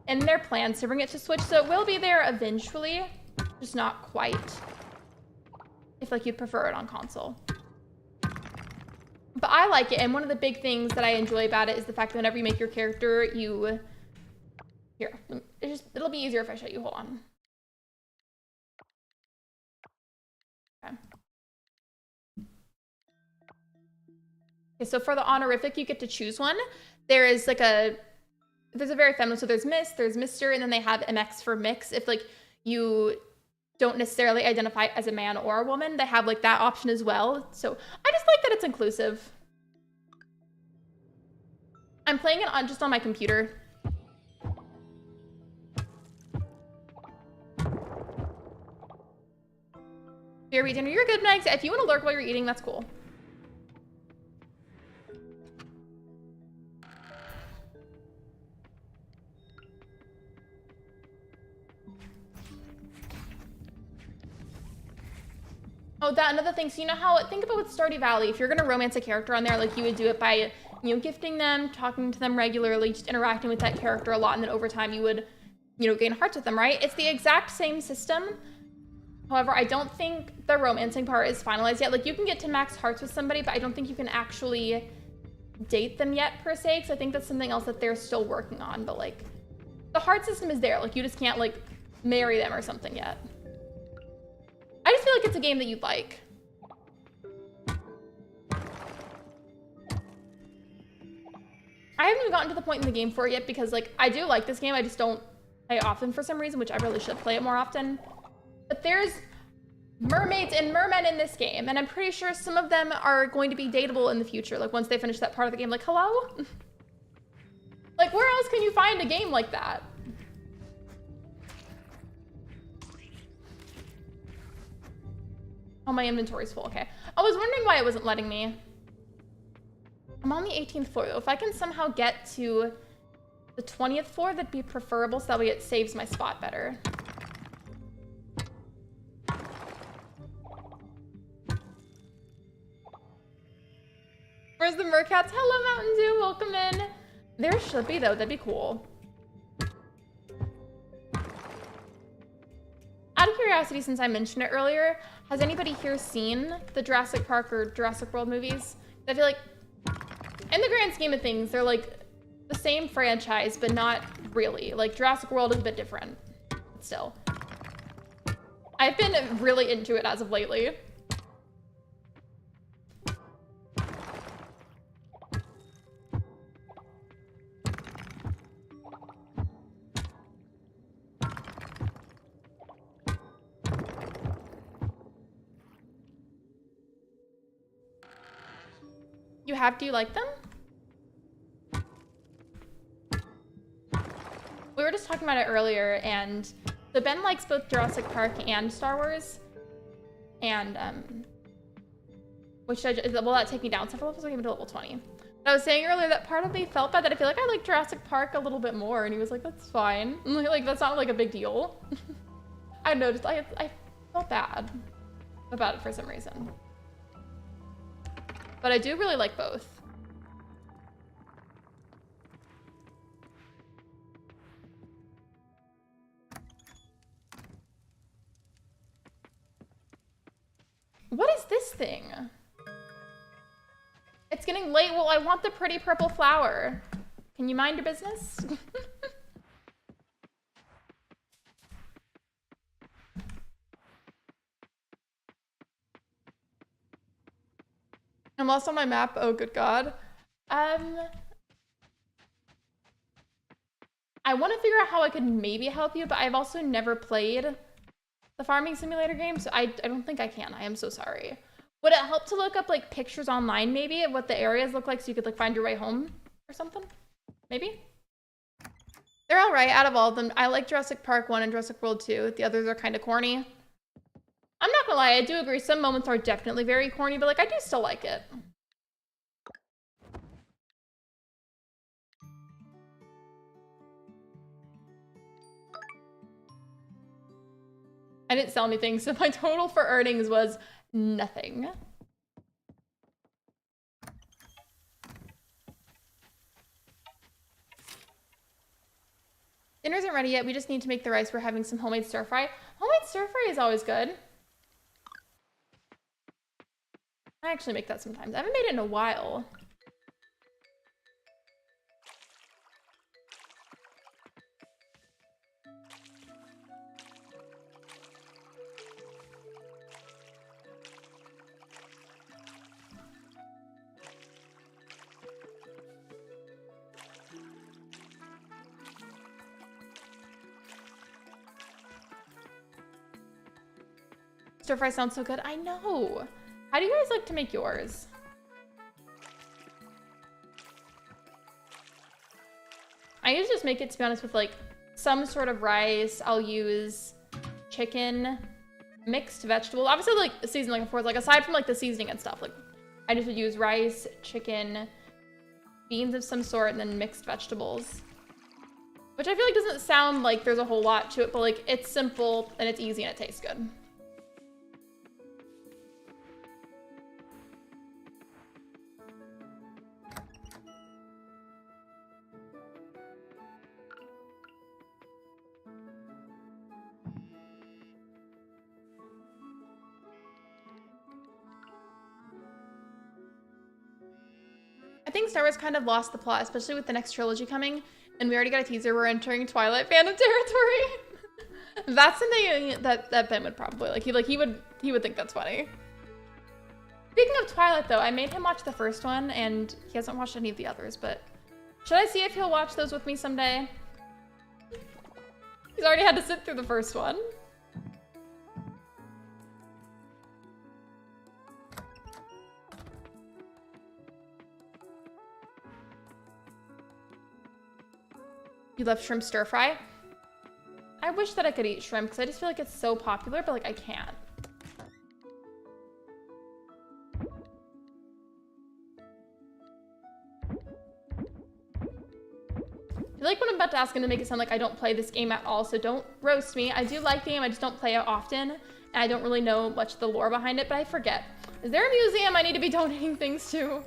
in their plans to bring it to Switch, so it will be there eventually, just not quite, if like you'd prefer it on console. But I like it, and one of the big things that I enjoy about it is the fact that whenever you make your character, you... Here, it'll be easier if I show you. Hold on. Okay, so for the honorific, you get to choose one. There is like there's a very feminine, so there's Miss, there's Mr., and then they have MX for mix. If like you don't necessarily identify as a man or a woman. They have like that option as well. So I just like that it's inclusive. I'm playing it on just on my computer. Beer dinner, you're good, Megs. If you want to lurk while you're eating, that's cool. Oh, that another thing. So you know how, think about with Stardew Valley, if you're gonna romance a character on there, like you would do it by, you know, gifting them, talking to them regularly, just interacting with that character a lot, and then over time you would, you know, gain hearts with them, right? It's the exact same system. However, I don't think the romancing part is finalized yet. Like you can get to max hearts with somebody, but I don't think you can actually date them yet per se, because I think that's something else that they're still working on. But like the heart system is there. Like you just can't like marry them or something yet. I just feel like it's a game that you'd like. I haven't even gotten to the point in the game for it yet because like I do like this game. I just don't play it often for some reason, which I really should play it more often. But there's mermaids and mermen in this game, and I'm pretty sure some of them are going to be dateable in the future. Like once they finish that part of the game, like hello? Like where else can you find a game like that? Oh, my inventory's full, okay. I was wondering why it wasn't letting me. I'm on the 18th floor though. If I can somehow get to the 20th floor, that'd be preferable so that way it saves my spot better. Where's the Mercats? Hello, Mountain Dew, welcome in. There should be though, that'd be cool. Out of curiosity, since I mentioned it earlier, has anybody here seen the Jurassic Park or Jurassic World movies? I feel like, in the grand scheme of things, they're like the same franchise, but not really. Like Jurassic World is a bit different, still. I've been really into it as of lately. You have, do you like them? We were just talking about it earlier, and so Ben likes both Jurassic Park and Star Wars. And, which should I, will that take me down several levels? I'll give it to level 20. But I was saying earlier that part of me felt bad that I feel like I like Jurassic Park a little bit more, and he was like, that's fine. Like, that's not like a big deal. I noticed, I felt bad about it for some reason. But I do really like both. What is this thing? It's getting late. Well, I want the pretty purple flower. Can you mind your business? I'm lost on my map. Oh, good God. I want to figure out how I could maybe help you, but I've also never played the farming simulator game, so I don't think I can. I am so sorry. Would it help to look up like pictures online maybe of what the areas look like so you could like find your way home or something? Maybe? They're all right out of all of them. I like Jurassic Park 1 and Jurassic World 2. The others are kind of corny. I'm not gonna lie, I do agree. Some moments are definitely very corny, but like I do still like it. I didn't sell anything, so my total for earnings was nothing. Dinner isn't ready yet. We just need to make the rice. We're having some homemade stir fry. Homemade stir fry is always good. I actually make that sometimes. I haven't made it in a while. Stir fry sounds so good. I know. How do you guys like to make yours? I usually just make it, to be honest, with like some sort of rice. I'll use chicken, mixed vegetable. Obviously, like season like before, like aside from like the seasoning and stuff, like I just would use rice, chicken, beans of some sort, and then mixed vegetables. Which I feel like doesn't sound like there's a whole lot to it, but like it's simple and it's easy and it tastes good. I think Star Wars kind of lost the plot, especially with the next trilogy coming. And we already got a teaser. We're entering Twilight fandom territory. That's something that Ben would probably like. He would think that's funny. Speaking of Twilight, though, I made him watch the first one, and he hasn't watched any of the others. But should I see if he'll watch those with me someday? He's already had to sit through the first one. You love shrimp stir fry? I wish that I could eat shrimp because I just feel like it's so popular, but like I can't. I feel like when I'm about to ask him to make it sound like I don't play this game at all, so don't roast me. I do like the game, I just don't play it often, and I don't really know much of the lore behind it, but I forget. Is there a museum I need to be donating things to?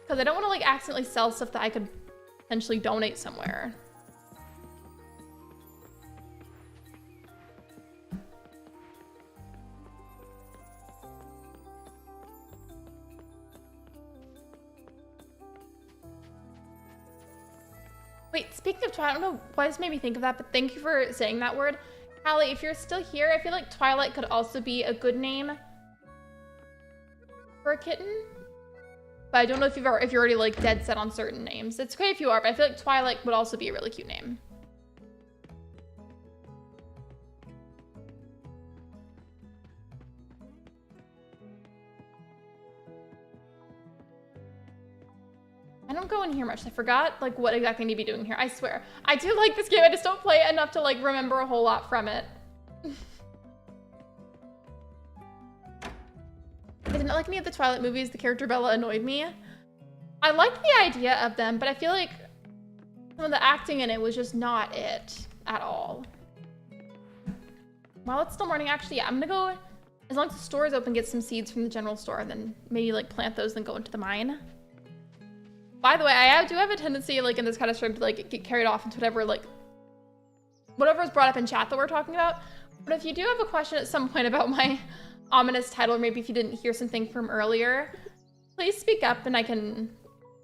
Because I don't want to like accidentally sell stuff that I could potentially donate somewhere. Wait, speaking of Twilight, I don't know why this made me think of that, but thank you for saying that word. Hallie, if you're still here, I feel like Twilight could also be a good name for a kitten. But I don't know if you're already like dead set on certain names. It's great if you are, but I feel like Twilight would also be a really cute name. I don't go in here much. I forgot like what exactly I need to be doing here. I swear. I do like this game. I just don't play it enough to like remember a whole lot from it. I did not like any of the Twilight movies. The character Bella annoyed me. I liked the idea of them, but I feel like some of the acting in it was just not it at all. While it's still morning, actually, yeah, I'm gonna go, as long as the store is open, get some seeds from the general store and then maybe like plant those, then go into the mine. By the way, I do have a tendency, like in this kind of stream, to like get carried off into whatever is brought up in chat that we're talking about. But if you do have a question at some point about my ominous title, or maybe if you didn't hear something from earlier, please speak up and I can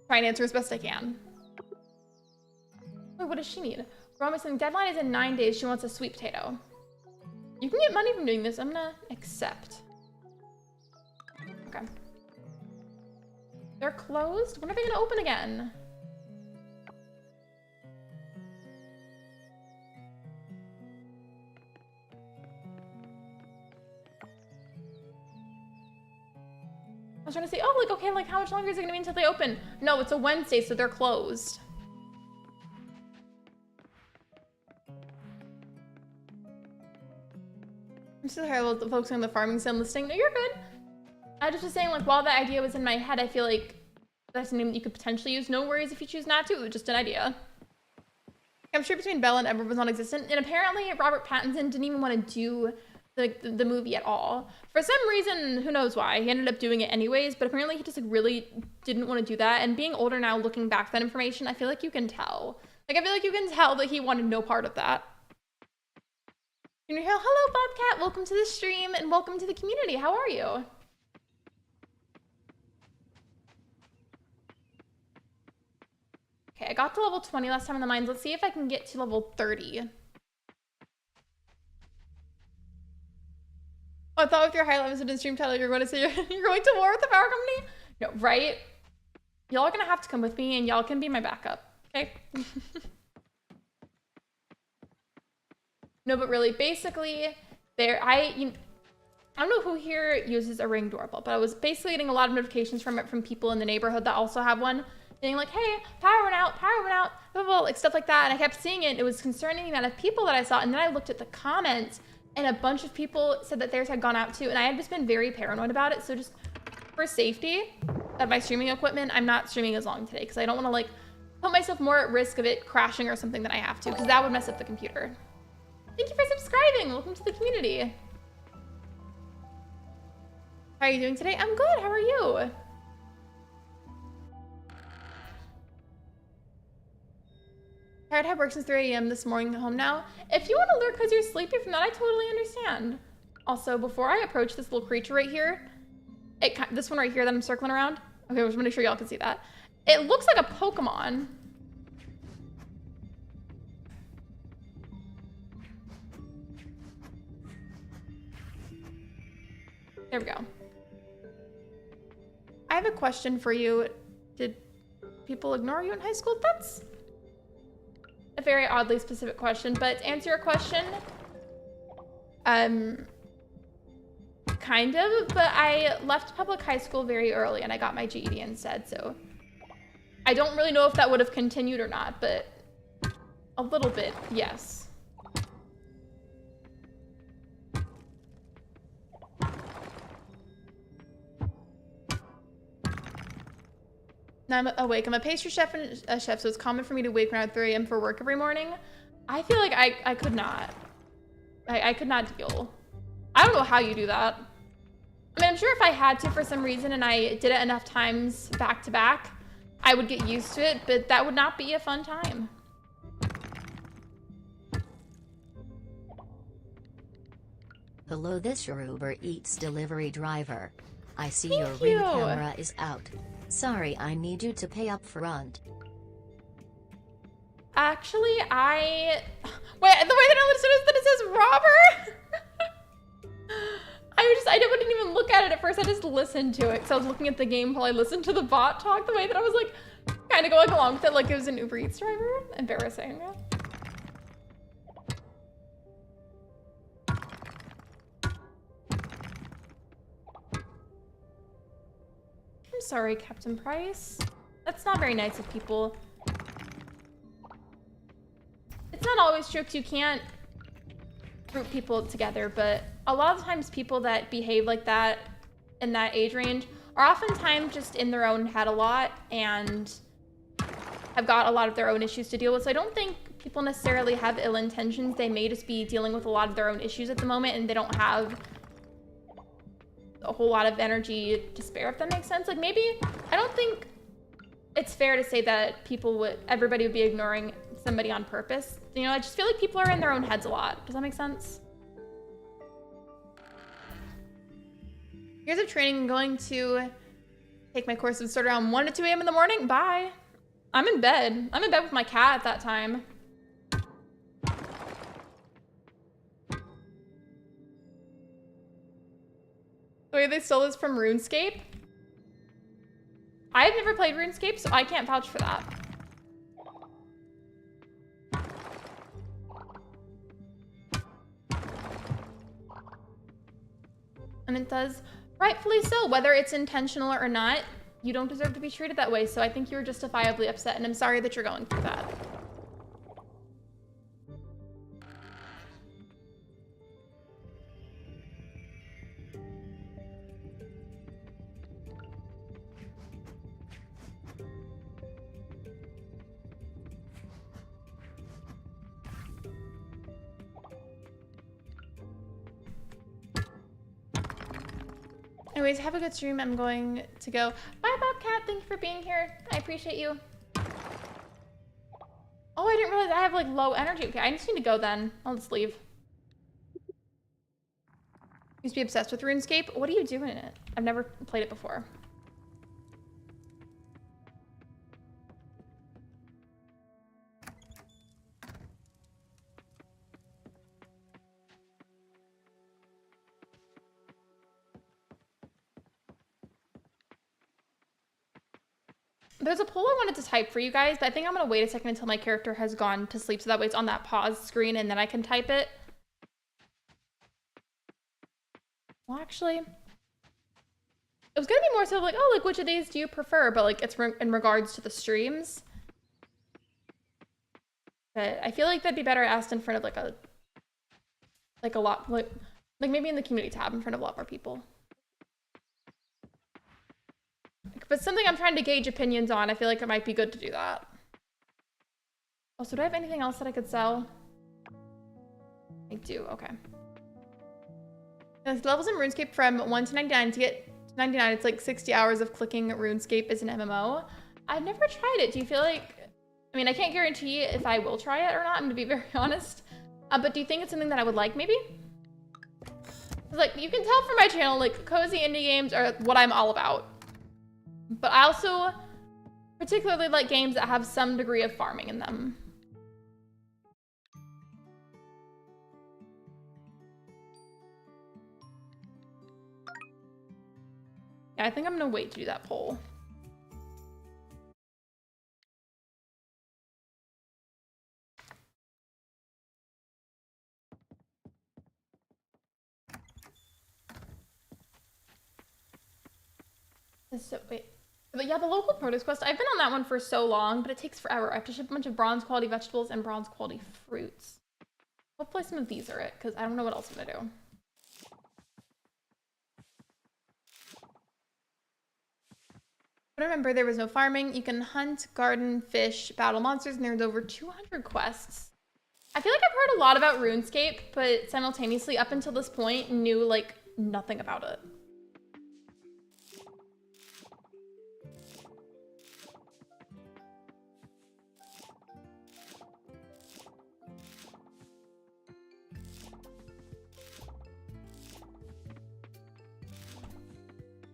try and answer as best I can. Wait, what does she need? Promising deadline is in 9 days. She wants a sweet potato. You can get money from doing this. I'm gonna accept. Okay. They're closed? When are they gonna open again? I was trying to say, oh, like, okay, like, how much longer is it gonna be until they open? No, it's a Wednesday, so they're closed. I'm still here focusing on the farming sim listing. No, you're good. I just was saying, like, while that idea was in my head, I feel like that's a name that you could potentially use. No worries if you choose not to. It was just an idea. I'm sure between Bella and Edward was non-existent, and apparently Robert Pattinson didn't even want to do the movie at all. For some reason, who knows why, he ended up doing it anyways, but apparently he just like really didn't want to do that. And being older now, looking back at that information, I feel like you can tell. Like, I feel like you can tell that he wanted no part of that. Hello, Bobcat. Welcome to the stream, and welcome to the community. How are you? Okay, I got to level 20 last time in the mines. Let's see if I can get to level 30. Oh, I thought with your highlight was in stream title, you're going to say you're going to war with the power company? No, right? Y'all are going to have to come with me, and y'all can be my backup, okay? No, but really, basically, I I don't know who here uses a Ring doorbell, but I was basically getting a lot of notifications from it from people in the neighborhood that also have one, being like, hey, power went out, blah, blah, blah, like stuff like that. And I kept seeing it. It was concerning the amount of people that I saw. And then I looked at the comments and a bunch of people said that theirs had gone out too. And I have just been very paranoid about it. So just for safety of my streaming equipment, I'm not streaming as long today because I don't want to like put myself more at risk of it crashing or something than I have to, because that would mess up the computer. Thank you for subscribing. Welcome to the community. How are you doing today? I'm good. How are you? Tired, had work since 3 a.m. this morning, home now. If you want to lurk because you're sleepy from that, I totally understand. Also, before I approach this little creature right here, this one right here that I'm circling around. Okay, I just want to make sure y'all can see that. It looks like a Pokemon. There we go. I have a question for you. Did people ignore you in high school? That's a very oddly specific question, but to answer your question, kind of, but I left public high school very early and I got my GED instead, so I don't really know if that would have continued or not, but a little bit, yes. Now I'm awake. I'm a pastry chef and a chef, so it's common for me to wake around 3 a.m. for work every morning. I feel like I could not. I could not deal. I don't know how you do that. I mean, I'm sure if I had to for some reason and I did it enough times back to back, I would get used to it, but that would not be a fun time. Hello, this your Uber Eats delivery driver. I see Thank your Ring you. camera is out. Sorry, I need you to pay up front. Actually, wait, the way that I listen is that it says robber. I wouldn't even look at it at first. I just listened to it because I was looking at the game while I listened to the bot talk the way that I was like kind of going along with it like it was an Uber Eats driver. Embarrassing. I'm sorry, Captain Price. That's not very nice of people. It's not always true because you can't group people together, but a lot of times people that behave like that in that age range are oftentimes just in their own head a lot and have got a lot of their own issues to deal with. So I don't think people necessarily have ill intentions. They may just be dealing with a lot of their own issues at the moment and they don't have a whole lot of energy to spare, if that makes sense. Like maybe, I don't think it's fair to say that everybody would be ignoring somebody on purpose. You know, I just feel like people are in their own heads a lot. Does that make sense? Years of training, I'm going to take my course and start around 1 to 2 a.m. in the morning. Bye. I'm in bed. I'm in bed with my cat at that time. Wait, they stole this from RuneScape? I've never played RuneScape, so I can't vouch for that. And it does, rightfully so, whether it's intentional or not, you don't deserve to be treated that way. So I think you're justifiably upset, and I'm sorry that you're going through that. Anyways, have a good stream. I'm going to go. Bye, Bobcat. Thank you for being here. I appreciate you. Oh, I didn't realize I have like low energy. Okay, I just need to go then. I'll just leave. Used to be obsessed with RuneScape. What are you doing in it? I've never played it before. There's a poll I wanted to type for you guys, but I think I'm gonna wait a second until my character has gone to sleep so that way it's on that pause screen and then I can type it. Well, actually, it was gonna be more so like, oh, like which of these do you prefer? But like it's in regards to the streams. But I feel like that'd be better asked in front of like a lot like maybe in the community tab in front of a lot more people. But something I'm trying to gauge opinions on, I feel like it might be good to do that. Also, do I have anything else that I could sell? I do, okay. The levels in RuneScape from 1 to 99. To get to 99, it's like 60 hours of clicking RuneScape as an MMO. I've never tried it. Do you feel like... I mean, I can't guarantee if I will try it or not. I'm gonna be very honest. But do you think it's something that I would like, maybe? Like, you can tell from my channel, like, cozy indie games are what I'm all about. But I also particularly like games that have some degree of farming in them. Yeah, I think I'm gonna wait to do that poll. So, wait. But yeah, the local produce quest, I've been on that one for so long, but it takes forever. I have to ship a bunch of bronze quality vegetables and bronze quality fruits. Hopefully some of these are it, because I don't know what else I'm gonna do. But remember, there was no farming. You can hunt, garden, fish, battle monsters, and there's over 200 quests. I feel like I've heard a lot about RuneScape, but simultaneously, up until this point, knew like nothing about it.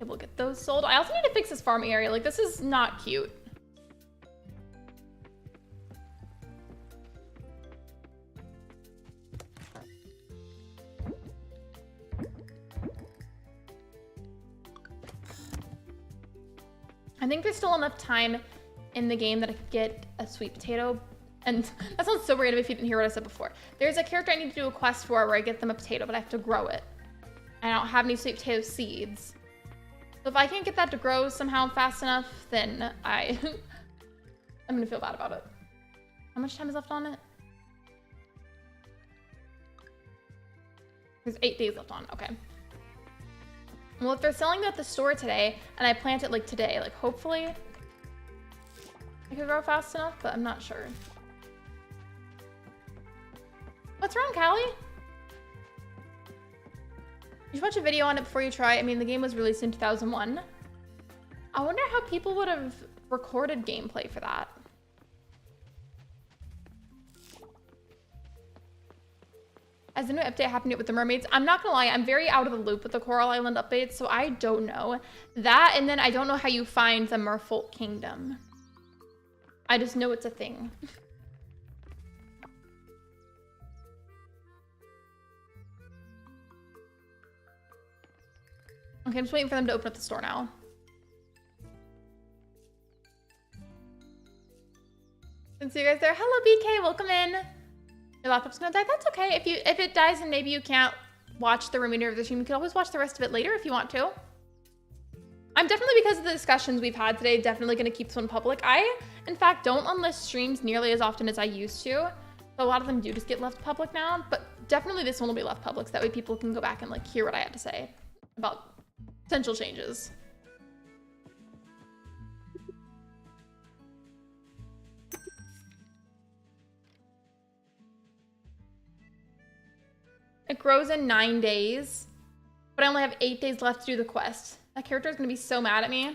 We'll get those sold. I also need to fix this farm area. Like, this is not cute. I think there's still enough time in the game that I could get a sweet potato. And that sounds so random if you didn't hear what I said before. There's a character I need to do a quest for where I get them a potato, but I have to grow it. And I don't have any sweet potato seeds. So if I can't get that to grow somehow fast enough, then I'm gonna feel bad about it. How much time is left on it? There's 8 days left on, okay. Well, if they're selling it at the store today, and I plant it like today, like hopefully I could grow fast enough, but I'm not sure. What's wrong, Callie? You should watch a video on it before you try. I mean, the game was released in 2001. I wonder how people would have recorded gameplay for that. Has the new update happened yet with the mermaids? I'm not gonna lie, I'm very out of the loop with the Coral Island updates, so I don't know. That, and then I don't know how you find the Merfolk Kingdom. I just know it's a thing. Okay, I'm just waiting for them to open up the store now. And see you guys there. Hello, BK, welcome in. Your laptop's gonna die. That's okay. If it dies and maybe you can't watch the remainder of the stream, you can always watch the rest of it later if you want to. I'm definitely, because of the discussions we've had today, definitely gonna keep this one public. I, in fact, don't unlist streams nearly as often as I used to. So a lot of them do just get left public now, but definitely this one will be left public so that way people can go back and like hear what I had to say about potential changes. It grows in 9 days, but I only have 8 days left to do the quest. That character is gonna be so mad at me. I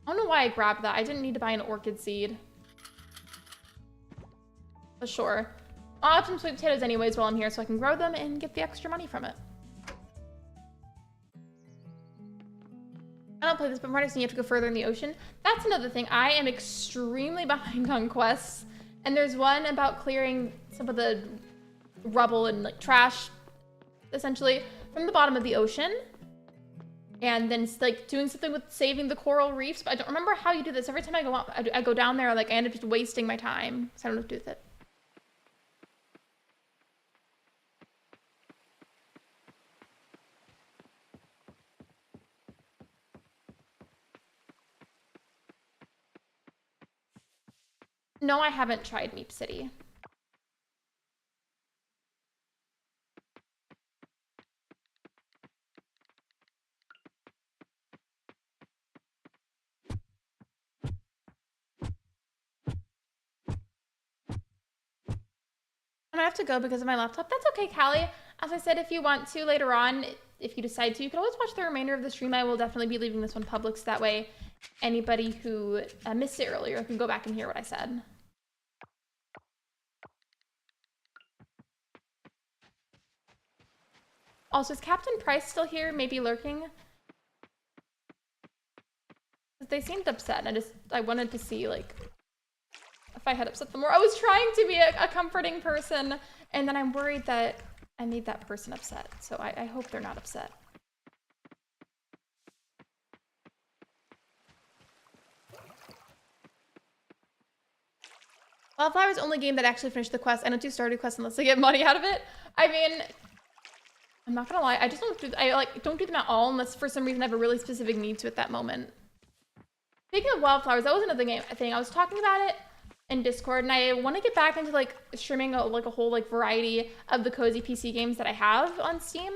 don't know why I grabbed that. I didn't need to buy an orchid seed. But sure. I'll have some sweet potatoes anyways while I'm here so I can grow them and get the extra money from it. I don't play this, but Marty, so you have to go further in the ocean. That's another thing. I am extremely behind on quests. And there's one about clearing some of the rubble and like trash, essentially, from the bottom of the ocean. And then like doing something with saving the coral reefs. But I don't remember how you do this. Every time I go down there, like I end up just wasting my time. So I don't know what to do with it. No, I haven't tried Meep City. I'm gonna have to go because of my laptop. That's okay, Callie. As I said, if you want to later on, if you decide to, you can always watch the remainder of the stream. I will definitely be leaving this one public, so that way anybody who missed it earlier can go back and hear what I said. Also, is Captain Price still here? Maybe lurking? They seemed upset, and I wanted to see, like, if I had upset them more. I was trying to be a comforting person, and then I'm worried that I made that person upset. So I hope they're not upset. Wildflower's only game that actually finished the quest. I don't do Stardew quests unless I get money out of it. I mean, I'm not gonna lie. I just don't do them at all unless for some reason I have a really specific need to at that moment. Speaking of Wildflowers, that was another thing. I was talking about it in Discord, and I want to get back into like streaming a whole like variety of the cozy PC games that I have on Steam.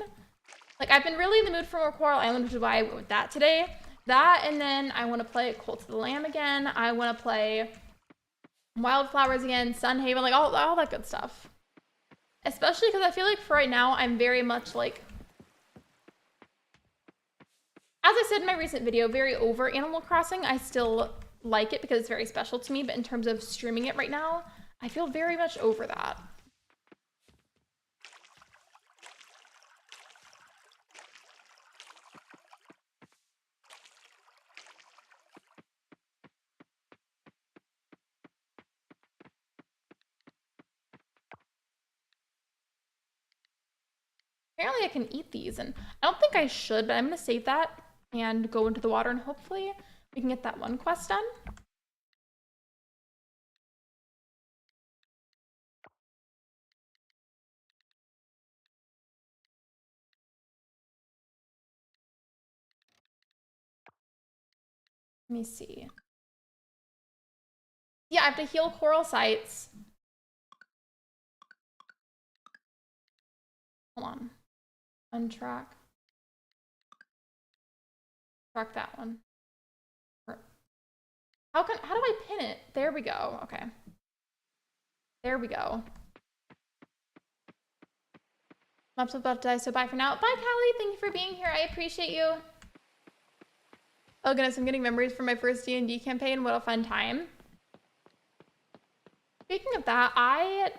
Like I've been really in the mood for more Coral Island, which is why I went with that today. That, and then I want to play Cult of the Lamb again. I want to play Wildflowers again, Sunhaven, like all that good stuff. Especially because I feel like for right now, I'm very much like, as I said in my recent video, very over Animal Crossing. I still like it because it's very special to me, but in terms of streaming it right now, I feel very much over that. Apparently I can eat these, and I don't think I should, but I'm going to save that and go into the water, and hopefully we can get that one quest done. Let me see. Yeah, I have to heal coral sites. Hold on. Untrack. Track that one. How do I pin it? There we go. Okay. There we go. Mop's about to die, so bye for now. Bye, Callie. Thank you for being here. I appreciate you. Oh goodness, I'm getting memories from my first D&D campaign. What a fun time. Speaking of that, I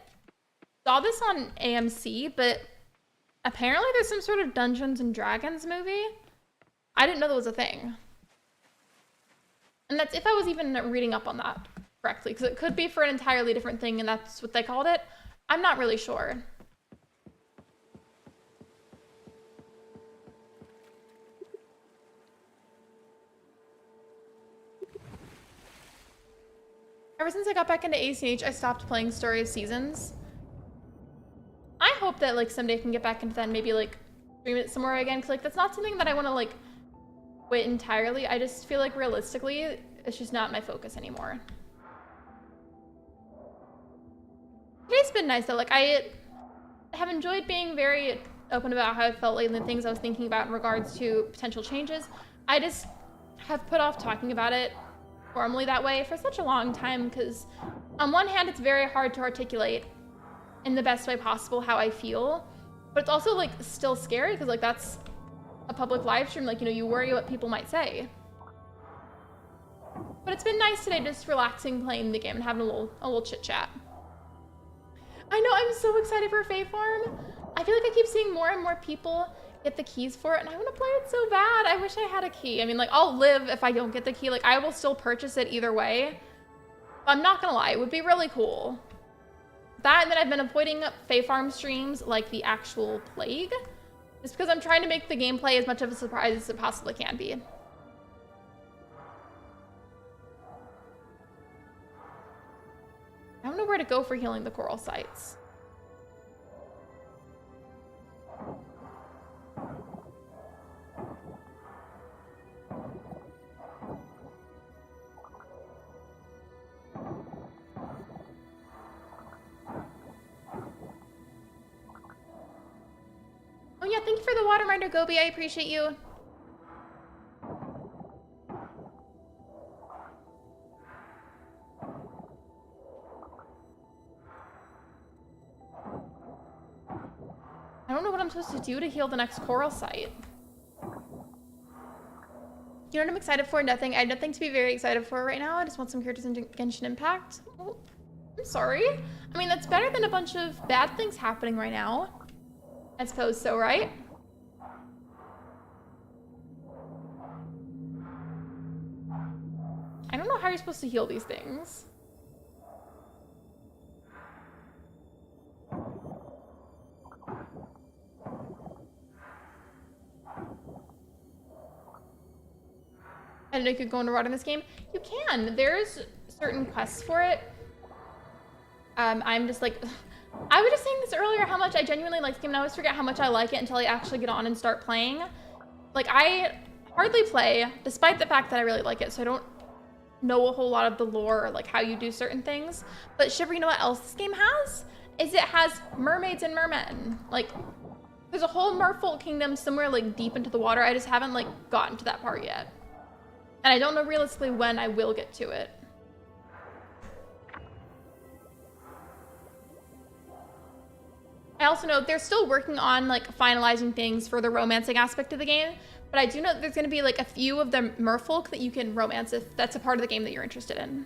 saw this on AMC, but apparently there's some sort of Dungeons and Dragons movie. I didn't know that was a thing. And that's if I was even reading up on that correctly, because it could be for an entirely different thing and that's what they called it. I'm not really sure. Ever since I got back into ACH, I stopped playing Story of Seasons. I hope that like someday I can get back into that and maybe like stream it somewhere again, because like that's not something that I want to like quit entirely. I just feel like realistically, it's just not my focus anymore. Today's been nice though. Like I have enjoyed being very open about how I felt lately and the things I was thinking about in regards to potential changes. I just have put off talking about it formally that way for such a long time, because on one hand, it's very hard to articulate in the best way possible how I feel, but it's also like still scary because like that's a public live stream. Like, you know, you worry what people might say. But it's been nice today, just relaxing, playing the game and having a little chit chat. I know, I'm so excited for Fae Farm. I feel like I keep seeing more and more people get the keys for it, and I want to play it so bad. I wish I had a key. I mean, like, I'll live if I don't get the key. Like, I will still purchase it either way. But I'm not gonna lie, it would be really cool. That, and then I've been avoiding Fae Farm streams like the actual plague, just because I'm trying to make the gameplay as much of a surprise as it possibly can be. I don't know where to go for healing the coral sites. yeah, thank you for the water reminder, Gobi. I appreciate you. I don't know what I'm supposed to do to heal the next coral site. You know what I'm excited for? Nothing. I have nothing to be very excited for right now. I just want some characters in Genshin Impact. Oh, I'm sorry. I mean, that's better than a bunch of bad things happening right now. I suppose so, right? I don't know how you're supposed to heal these things. I didn't know you could go on a rod in this game. You can. There's certain quests for it. I'm just like, I was just saying this earlier, how much I genuinely like the game, and I always forget how much I like it until I actually get on and start playing. Like, I hardly play, despite the fact that I really like it, so I don't know a whole lot of the lore or like how you do certain things. But Shiver, you know what else this game has? Is it has mermaids and mermen. Like, there's a whole merfolk kingdom somewhere like deep into the water. I just haven't like gotten to that part yet. And I don't know realistically when I will get to it. I also know they're still working on like finalizing things for the romancing aspect of the game, but I do know that there's going to be like a few of the merfolk that you can romance if that's a part of the game that you're interested in.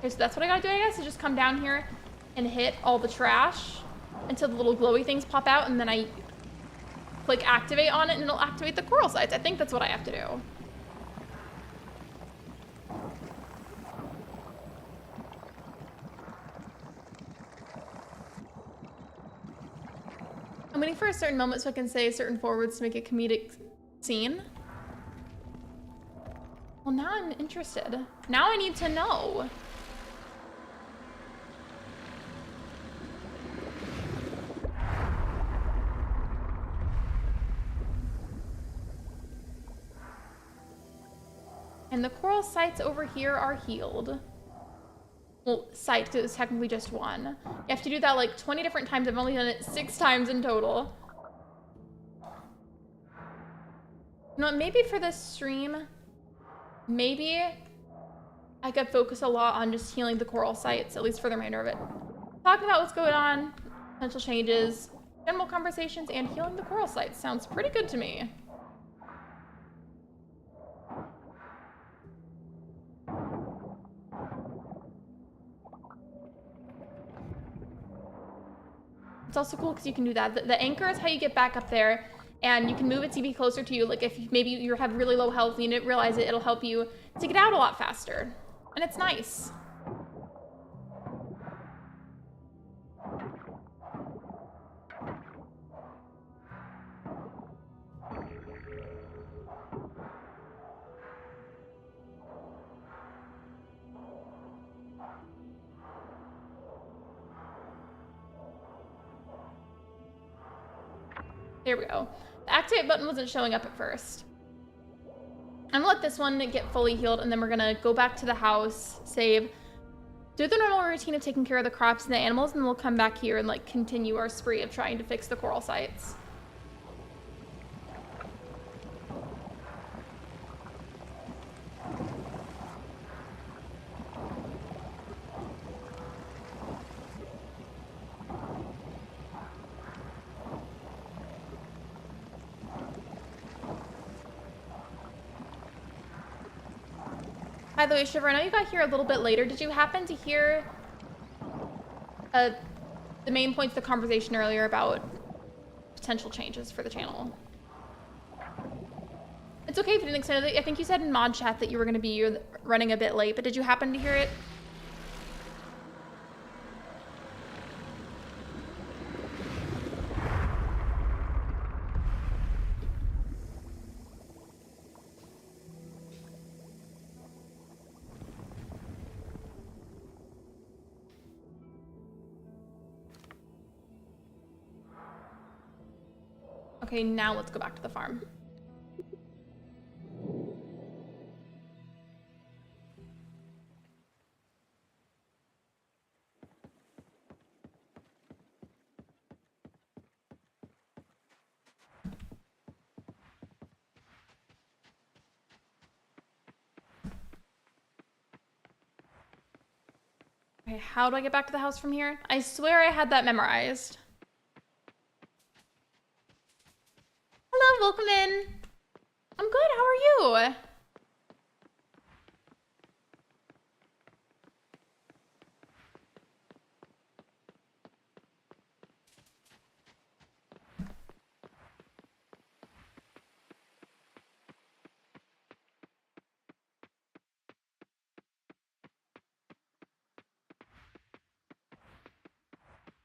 Okay, so that's what I gotta do, I guess, is just come down here and hit all the trash until the little glowy things pop out, and then I click activate on it and it'll activate the coral sites. I think that's what I have to do. I'm waiting for a certain moment so I can say certain forwards to make a comedic scene. Well, now I'm interested. Now I need to know. And the coral sites over here are healed. Well, site, because it's technically just one. You have to do that like 20 different times. I've only done it 6 times in total. You know, maybe for this stream, maybe I could focus a lot on just healing the coral sites, at least for the remainder of it. Talking about what's going on, potential changes, general conversations, and healing the coral sites sounds pretty good to me. It's also cool because you can do that. The anchor is how you get back up there, and you can move its EV closer to you. Like if maybe you have really low health and you didn't realize it, it'll help you to get out a lot faster. And it's nice. There we go. The activate button wasn't showing up at first. I'm gonna let this one get fully healed, and then we're gonna go back to the house, save, do the normal routine of taking care of the crops and the animals, and then we'll come back here and like continue our spree of trying to fix the coral sites. By the way, Shiver, I know you got here a little bit later. Did you happen to hear the main points of the conversation earlier about potential changes for the channel? It's okay if you didn't explain it. I think you said in mod chat that you were going to be running a bit late, but did you happen to hear it? Okay, now let's go back to the farm. Okay, how do I get back to the house from here? I swear I had that memorized. Hello, welcome in. I'm good, how are you?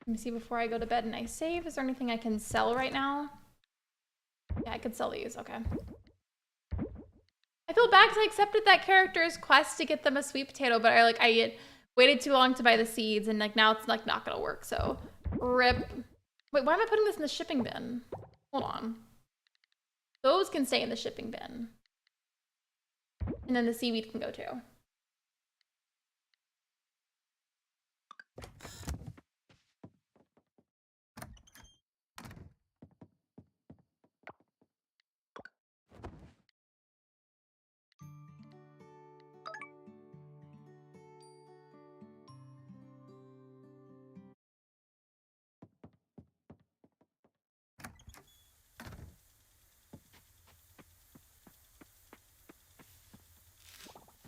Let me see before I go to bed and I save. Is there anything I can sell right now? Yeah, I could sell these, okay. I feel bad because I accepted that character's quest to get them a sweet potato, but I waited too long to buy the seeds and like now it's like not gonna work, so rip. Wait, why am I putting this in the shipping bin? Hold on. Those can stay in the shipping bin. And then the seaweed can go too.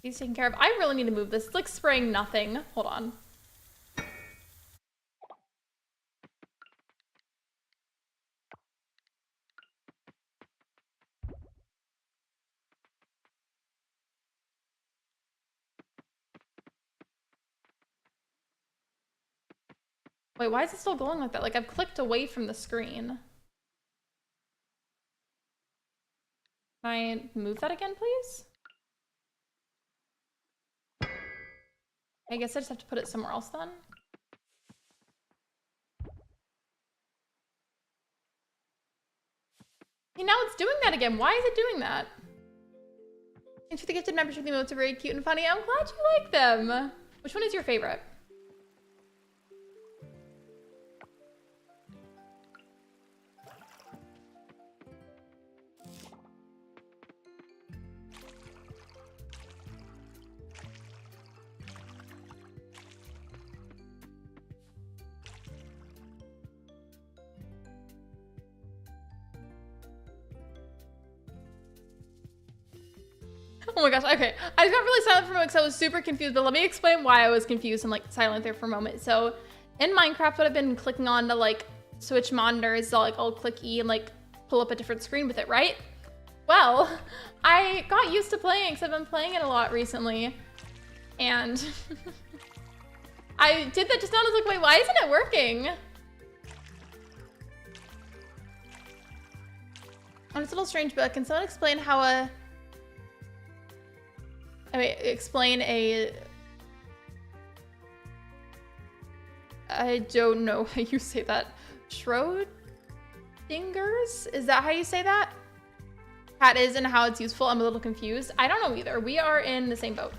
He's taken care of. I really need to move this. It's like spraying nothing. Hold on. Wait, why is it still going like that? Like I've clicked away from the screen. Can I move that again, please? I guess I just have to put it somewhere else then. See, now it's doing that again. Why is it doing that? Thanks for the gifted membership. The emotes are very cute and funny. I'm glad you like them. Which one is your favorite? Oh my gosh, okay. I got really silent for a moment because I was super confused, but let me explain why I was confused and like silent there for a moment. So in Minecraft, what I've been clicking on to like switch monitors, I'll click E and like pull up a different screen with it, right? Well, I got used to playing because I've been playing it a lot recently. And I did that just now and I was like, wait, why isn't it working? And it's a little strange, but can someone explain how explain I don't know how you say that. Schrodinger's? Is that how you say that? Cat is and how it's useful. I'm a little confused. I don't know either. We are in the same boat.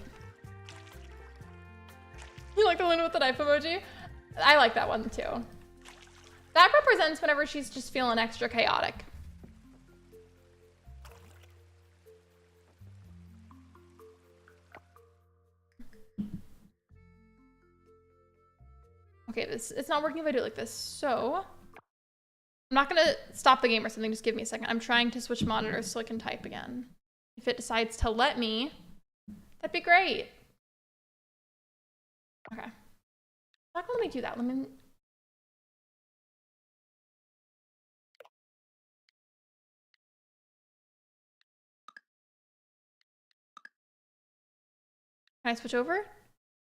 You like the one with the knife emoji? I like that one too. That represents whenever she's just feeling extra chaotic. Okay, it's not working if I do it like this. So I'm not gonna stop the game or something. Just give me a second. I'm trying to switch monitors so I can type again. If it decides to let me, that'd be great. Okay. Not gonna let me do that. Let me. Can I switch over?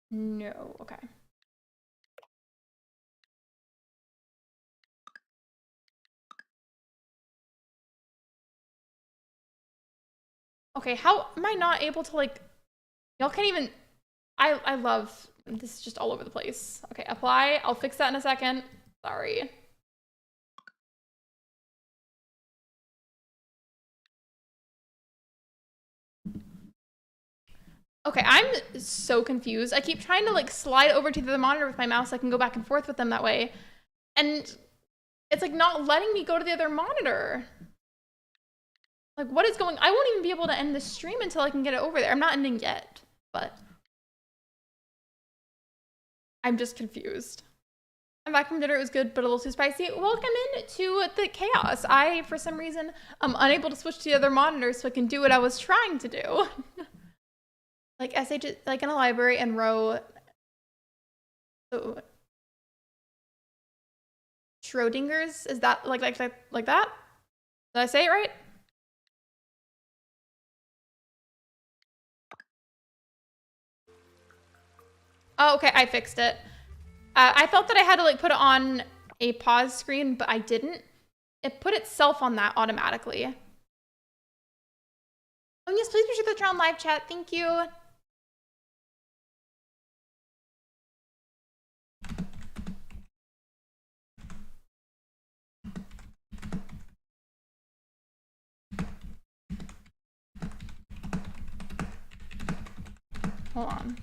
No. Okay. Okay, how am I not able to like, y'all can't even, I love, this is just all over the place. Okay, apply, I'll fix that in a second. Sorry. Okay, I'm so confused. I keep trying to like slide over to the monitor with my mouse so I can go back and forth with them that way. And it's like not letting me go to the other monitor. Like what is going, I won't even be able to end the stream until I can get it over there. I'm not ending yet, but I'm just confused. I'm back from dinner. It was good, but a little too spicy. Welcome into the chaos. I, for some reason, am unable to switch to the other monitor so I can do what I was trying to do. Like SH, like in a library, and row. So, Schrodinger's, is that like that? Did I say it right? Oh, okay, I fixed it. I felt that I had to like put it on a pause screen, but I didn't. It put itself on that automatically. Oh yes, please be sure that you're on live chat. Thank you. Hold on.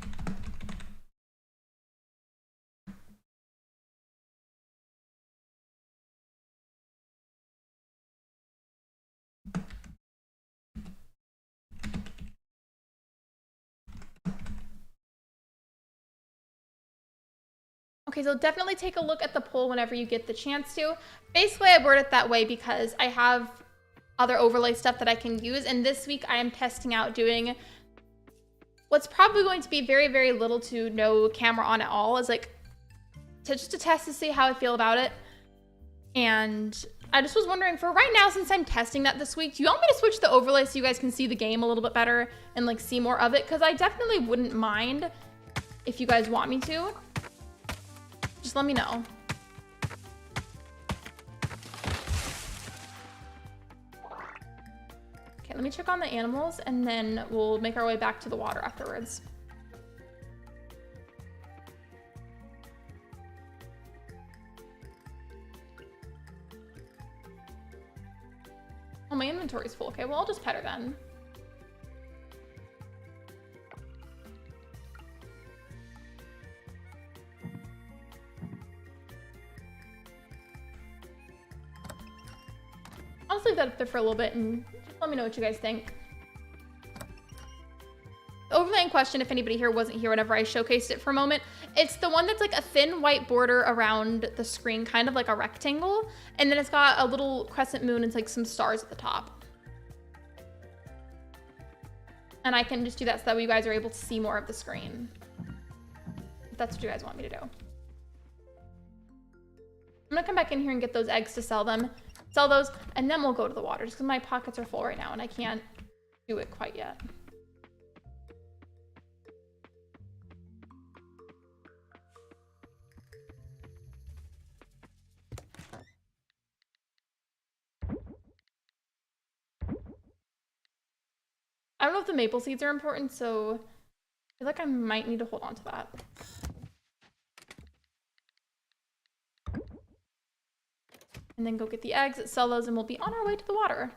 Okay, so definitely take a look at the poll whenever you get the chance to. Basically, I word it that way because I have other overlay stuff that I can use. And this week I am testing out doing what's probably going to be very, very little to no camera on at all, is like just to test to see how I feel about it. And I just was wondering, for right now, since I'm testing that this week, do you want me to switch the overlay so you guys can see the game a little bit better and like see more of it? Because I definitely wouldn't mind if you guys want me to. Just let me know. Okay, let me check on the animals and then we'll make our way back to the water afterwards. Oh, my inventory's full. Okay, well, I'll just pet her then. I'll just leave that up there for a little bit and just let me know what you guys think. The overlay in question, if anybody here wasn't here whenever I showcased it for a moment, it's the one that's like a thin white border around the screen, kind of like a rectangle. And then it's got a little crescent moon and like some stars at the top. And I can just do that so that way you guys are able to see more of the screen. If that's what you guys want me to do. I'm gonna come back in here and get those eggs to sell those, and then we'll go to the water, just because my pockets are full right now and I can't do it quite yet. I don't know if the maple seeds are important, so I feel like I might need to hold on to that. And then go get the eggs, sell those, and we'll be on our way to the water.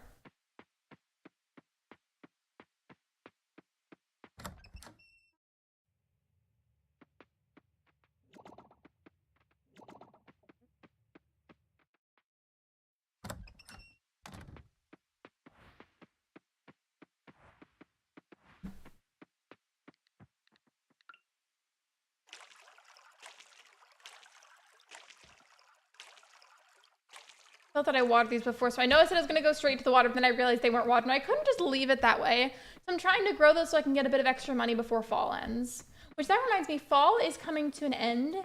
I thought that I watered these before, so I know I said I was going to go straight to the water, but then I realized they weren't watered, and I couldn't just leave it that way. So I'm trying to grow those so I can get a bit of extra money before fall ends. Which, that reminds me, fall is coming to an end,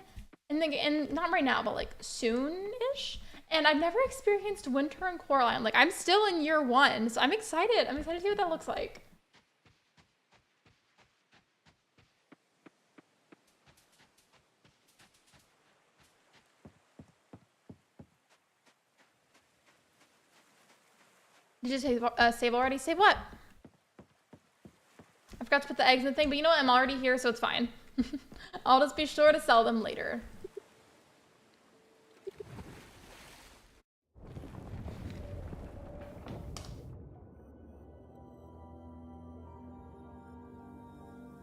and not right now, but like soon-ish. And I've never experienced winter in Coraline. Like, I'm still in year 1, so I'm excited. I'm excited to see what that looks like. Did you save already? Save what? I forgot to put the eggs in the thing, but you know what? I'm already here, so it's fine. I'll just be sure to sell them later.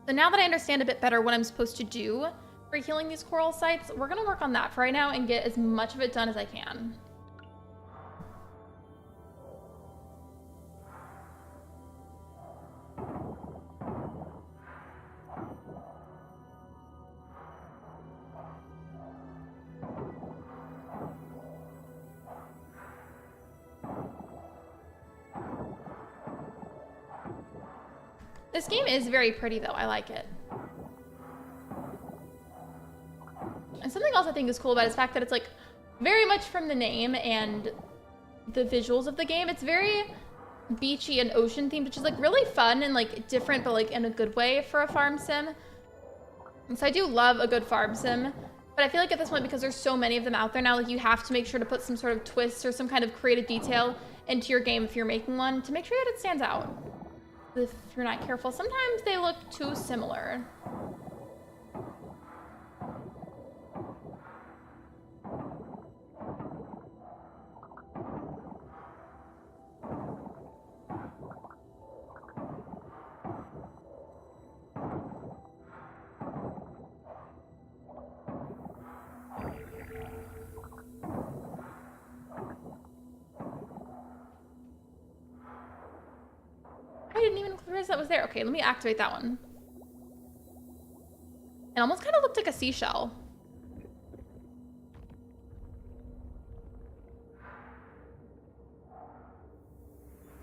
So now that I understand a bit better what I'm supposed to do for healing these coral sites, we're gonna work on that for right now and get as much of it done as I can. This game is very pretty though, I like it. And something else I think is cool about it is the fact that it's like very much from the name and the visuals of the game. It's very beachy and ocean themed, which is like really fun and like different, but like in a good way for a farm sim. And so I do love a good farm sim, but I feel like at this point, because there's so many of them out there now, like you have to make sure to put some sort of twist or some kind of creative detail into your game if you're making one to make sure that it stands out. If you're not careful, sometimes they look too similar. I didn't even realize that was there. Okay, let me activate that one. It almost kind of looked like a seashell.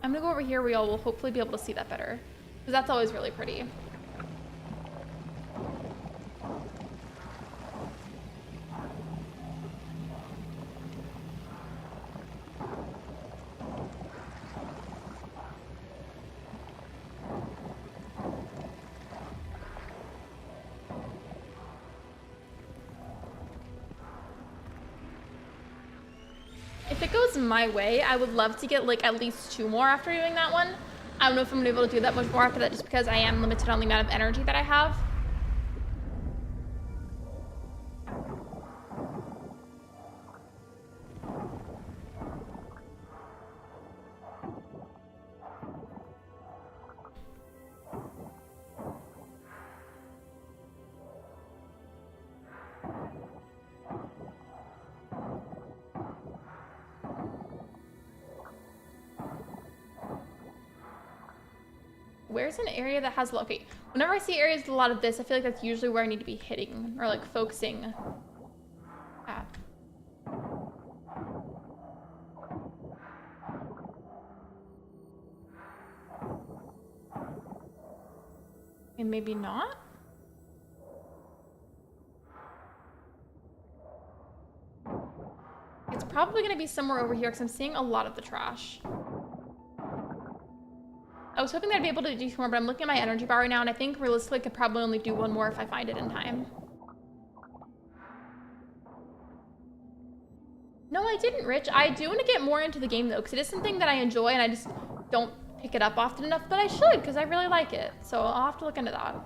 I'm gonna go over here where y'all will hopefully be able to see that better, because that's always really pretty. If it goes my way, I would love to get like at least 2 more after doing that one. I don't know if I'm gonna be able to do that much more after that just because I am limited on the amount of energy that I have. Where's an area that has, okay, whenever I see areas with a lot of this, I feel like that's usually where I need to be hitting or like focusing at. And maybe not? It's probably gonna be somewhere over here because I'm seeing a lot of the trash. I was hoping that I'd be able to do 2 more, but I'm looking at my energy bar right now, and I think realistically I could probably only do 1 more if I find it in time. No, I didn't, Rich. I do want to get more into the game, though, because it is something that I enjoy, and I just don't pick it up often enough, but I should, because I really like it. So I'll have to look into that.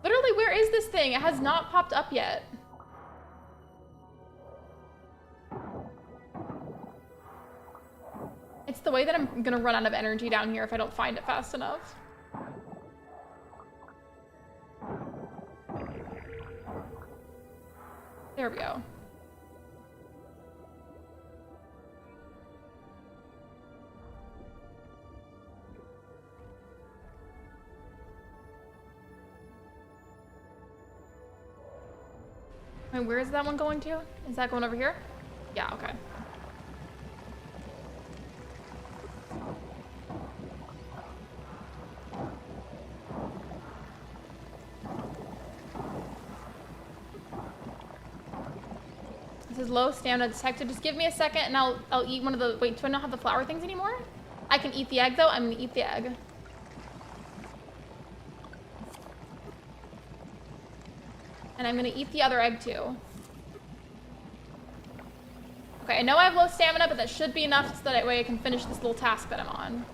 Literally, where is this thing? It has not popped up yet. It's the way that I'm gonna run out of energy down here if I don't find it fast enough. There we go. Wait, where is that one going to? Is that going over here? Yeah, okay. This is low stamina detected. Just give me a second and I'll eat one of the, wait, do I not have the flower things anymore? I can eat the egg though. I'm gonna eat the egg. And I'm gonna eat the other egg too. Okay, I know I have low stamina, but that should be enough so that way I can finish this little task that I'm on.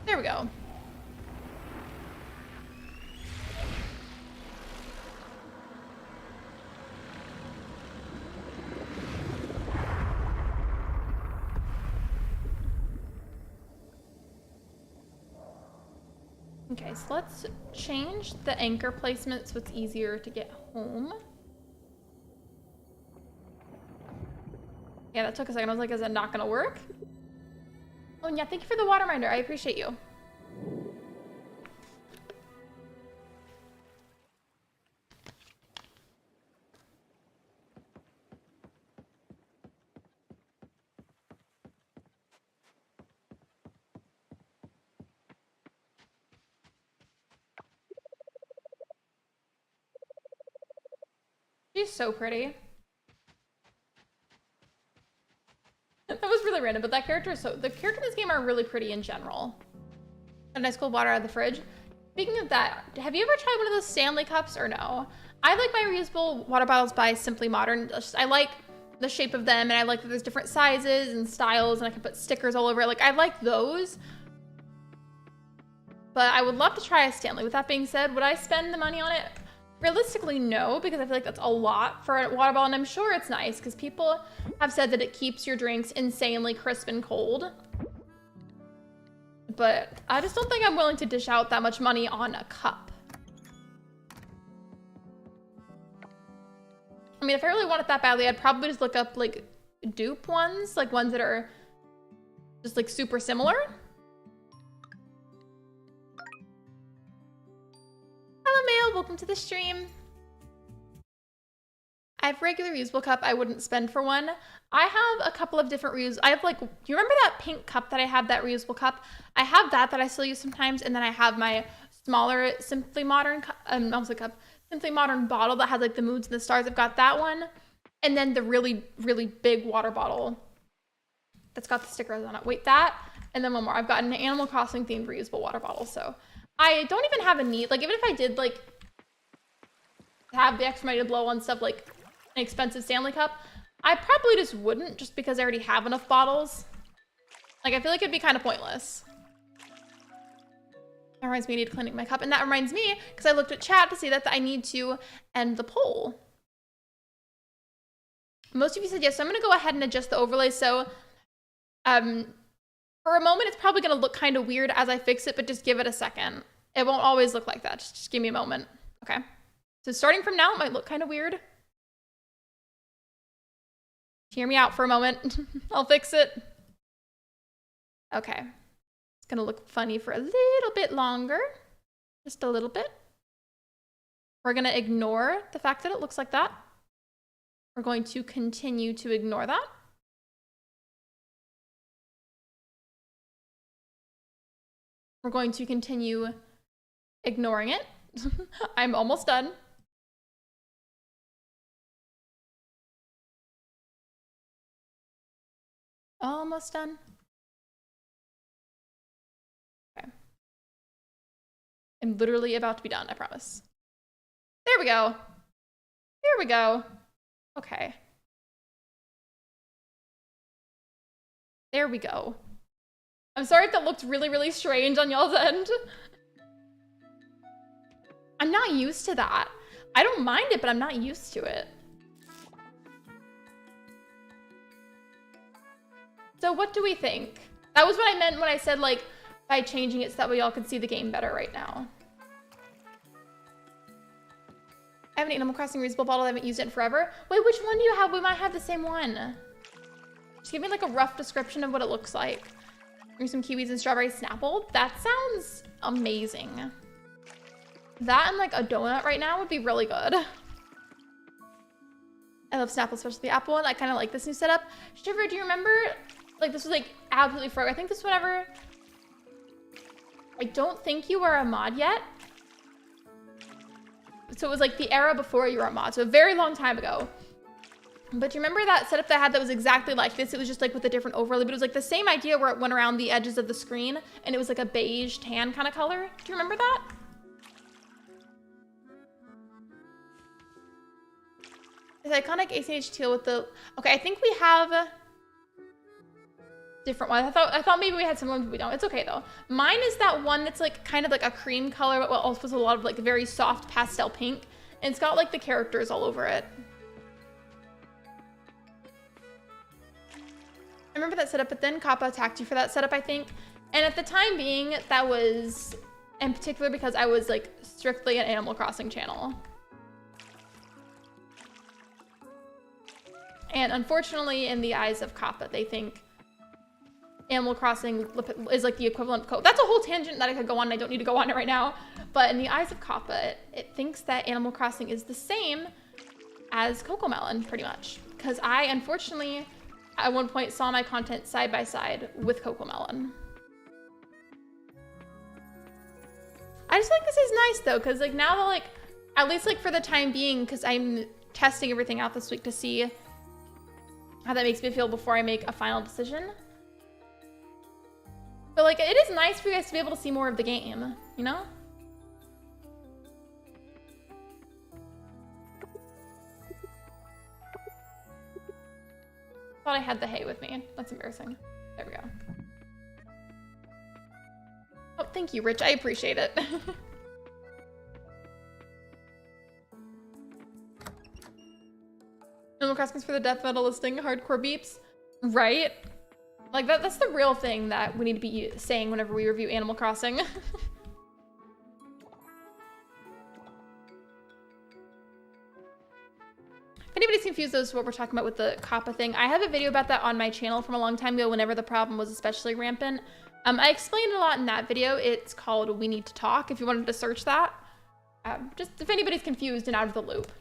There we go. Okay, so let's change the anchor placement so it's easier to get home. Okay, Yeah, that took a second. I was like, is it not gonna work? Oh, and yeah, thank you for the water reminder. I appreciate you. She's so pretty. That was really random, but that character is the characters in this game are really pretty in general. A nice cold water out of the fridge. Speaking of that, have you ever tried one of those Stanley cups or no? I like my reusable water bottles by Simply Modern. I like the shape of them, and I like that there's different sizes and styles, and I can put stickers all over it. Like, I like those. But I would love to try a Stanley. With that being said, would I spend the money on it? Realistically, no, because I feel like that's a lot for a water bottle, and I'm sure it's nice because people have said that it keeps your drinks insanely crisp and cold. But I just don't think I'm willing to dish out that much money on a cup. I mean, if I really want it that badly, I'd probably just look up like dupe ones, like ones that are just like super similar. Hello, Mail. Welcome to the stream. I have regular reusable cup. I wouldn't spend for one. I have a couple of different reuse. I have like, do you remember that pink cup that I have, that reusable cup? I have that I still use sometimes, and then I have my smaller Simply Modern Simply Modern bottle that has like the moods and the stars. I've got that one, and then the really, really big water bottle that's got the stickers on it. Wait, that, and then one more. I've got an Animal Crossing themed reusable water bottle, so I don't even have a need. Like, even if I did like have the extra money to blow on stuff like an expensive Stanley cup, I probably just wouldn't, just because I already have enough bottles. Like, I feel like it'd be kind of pointless. That reminds me, I need cleaning my cup. And that reminds me, because I looked at chat to see that I need to end the poll. Most of you said yes, so I'm going to go ahead and adjust the overlay. So for a moment, it's probably going to look kind of weird as I fix it, but just give it a second. It won't always look like that. Just give me a moment. Okay. So starting from now, it might look kind of weird. Hear me out for a moment. I'll fix it. Okay. It's gonna look funny for a little bit longer. Just a little bit. We're gonna ignore the fact that it looks like that. We're going to continue to ignore that. We're going to continue ignoring it. I'm almost done. Almost done. Okay. I'm literally about to be done, I promise. There we go. There we go. Okay. There we go. I'm sorry if that looked really, really strange on y'all's end. I'm not used to that. I don't mind it, but I'm not used to it. So what do we think? That was what I meant when I said, like, by changing it so that way y'all can see the game better right now. I have an Animal Crossing reusable bottle. I haven't used it in forever. Wait, which one do you have? We might have the same one. Just give me like a rough description of what it looks like. Here's some kiwis and strawberry Snapple. That sounds amazing. That and like a donut right now would be really good. I love Snapple, especially the apple one. I kind of like this new setup. Shiver, do you remember? Like, this was like absolutely frog. I think this whenever. I don't think you were a mod yet. So it was like the era before you were a mod. So a very long time ago. But do you remember that setup that I had that was exactly like this? It was just like with a different overlay, but it was like the same idea where it went around the edges of the screen and it was like a beige tan kind of color. Do you remember that? It's iconic ACH teal with the, okay, I think we have different ones. I thought maybe we had some ones, but we don't. It's okay though. Mine is that one that's like kind of like a cream color, but also with a lot of like very soft pastel pink. And it's got like the characters all over it. I remember that setup, but then Kappa attacked you for that setup, I think. And at the time being, that was in particular because I was like strictly an Animal Crossing channel. And unfortunately, in the eyes of Kappa, they think Animal Crossing is like the equivalent of That's a whole tangent that I could go on. I don't need to go on it right now. But in the eyes of Kappa, it thinks that Animal Crossing is the same as Cocomelon, pretty much. Because I, unfortunately, at one point saw my content side by side with Cocomelon. I just think this is nice though, because like now that like, at least like for the time being, because I'm testing everything out this week to see how that makes me feel before I make a final decision. But like, it is nice for you guys to be able to see more of the game, you know? Thought I had the hay with me. That's embarrassing. There we go. Oh, thank you, Rich. I appreciate it. Animal Crossing's for the death metal listing, hardcore beeps. Right? Like, that's the real thing that we need to be saying whenever we review Animal Crossing. If anybody's confused as to what we're talking about with the Kappa thing, I have a video about that on my channel from a long time ago whenever the problem was especially rampant. I explained a lot in that video. It's called We Need to Talk, if you wanted to search that. Just if anybody's confused and out of the loop.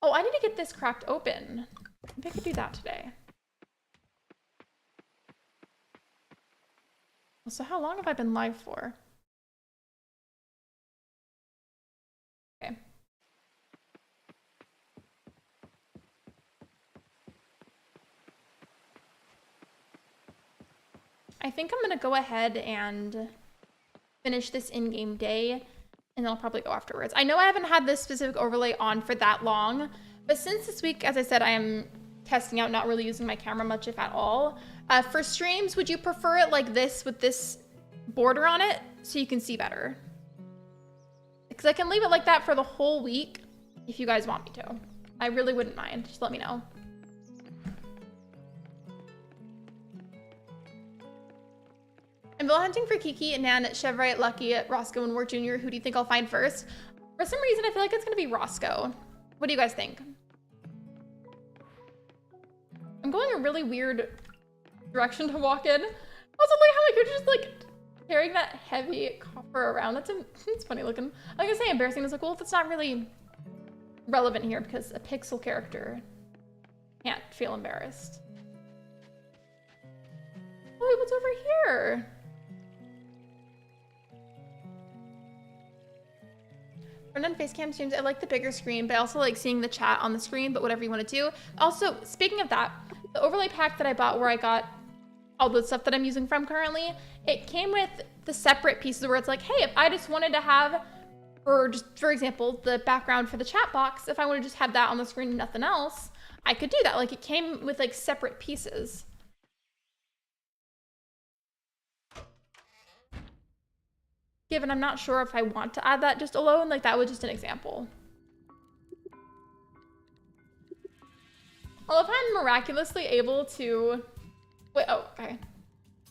Oh, I need to get this cracked open. Maybe I could do that today. So how long have I been live for? Okay. I think I'm gonna go ahead and finish this in-game day, and then I'll probably go afterwards. I know I haven't had this specific overlay on for that long, but since this week, as I said, I am testing out, not really using my camera much, if at all. For streams, would you prefer it like this with this border on it so you can see better? Because I can leave it like that for the whole week if you guys want me to. I really wouldn't mind. Just let me know. I'm bill hunting for Kiki, Nan, Chevrite, Lucky, Roscoe, and Wart Jr. Who do you think I'll find first? For some reason, I feel like it's going to be Roscoe. What do you guys think? I'm going a really weird direction to walk in. Also, like how like you're just like carrying that heavy copper around. It's funny looking. I was gonna say embarrassing. It's like, well, that's not really relevant here because a pixel character can't feel embarrassed. Oh, wait, what's over here? For non-facecam streams, I like the bigger screen, but I also like seeing the chat on the screen, but whatever you want to do. Also, speaking of that, the overlay pack that I bought where I got all the stuff that I'm using from currently, it came with the separate pieces where it's like, hey, if I just wanted to have, or just for example, the background for the chat box, if I want to just have that on the screen and nothing else, I could do that. Like it came with like separate pieces. Given I'm not sure if I want to add that just alone, like that was just an example. Well, if I'm miraculously able to, wait, oh, okay.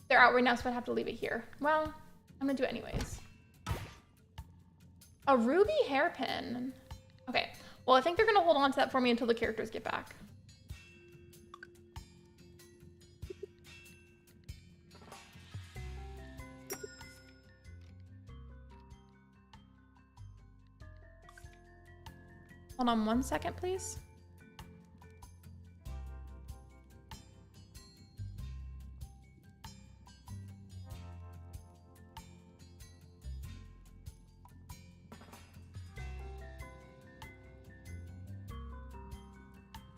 They're out right now, so I'd have to leave it here. Well, I'm gonna do it anyways. A ruby hairpin. Okay, well, I think they're gonna hold on to that for me until the characters get back. Hold on 1 second, please.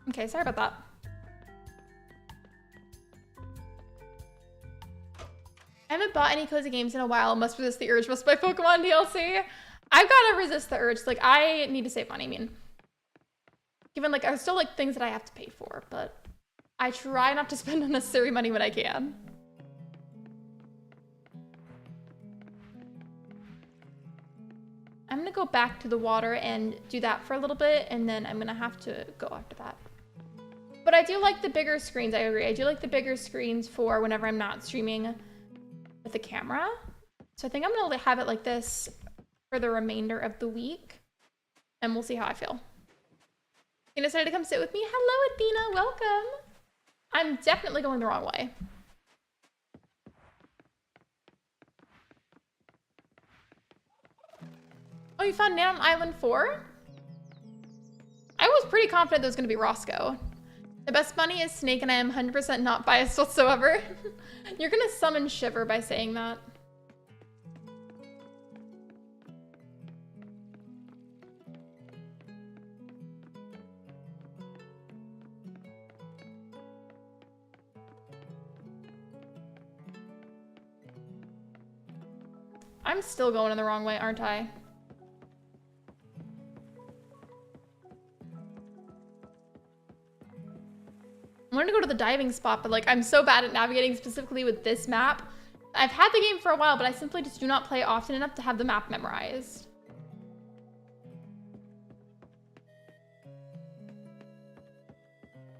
Okay, sorry about that. I haven't bought any cozy games in a while. Must resist the urge. Must buy Pokemon DLC. I've got to resist the urge. Like, I need to save money. I mean, given like, I still like things that I have to pay for, but I try not to spend unnecessary money when I can. I'm gonna go back to the water and do that for a little bit, and then I'm gonna have to go after that. But I do like the bigger screens, I agree. I do like the bigger screens for whenever I'm not streaming with the camera. So I think I'm gonna have it like this for the remainder of the week. and we'll see how I feel. You decided to come sit with me? Hello, Athena, welcome. I'm definitely going the wrong way. Oh, you found Nan on Island 4? I was pretty confident that was gonna be Roscoe. The best bunny is Snake, and I am 100% not biased whatsoever. You're gonna summon Shiver by saying that. I'm still going in the wrong way, aren't I? I wanted to go to the diving spot, but like I'm so bad at navigating specifically with this map. I've had the game for a while, but I simply just do not play often enough to have the map memorized.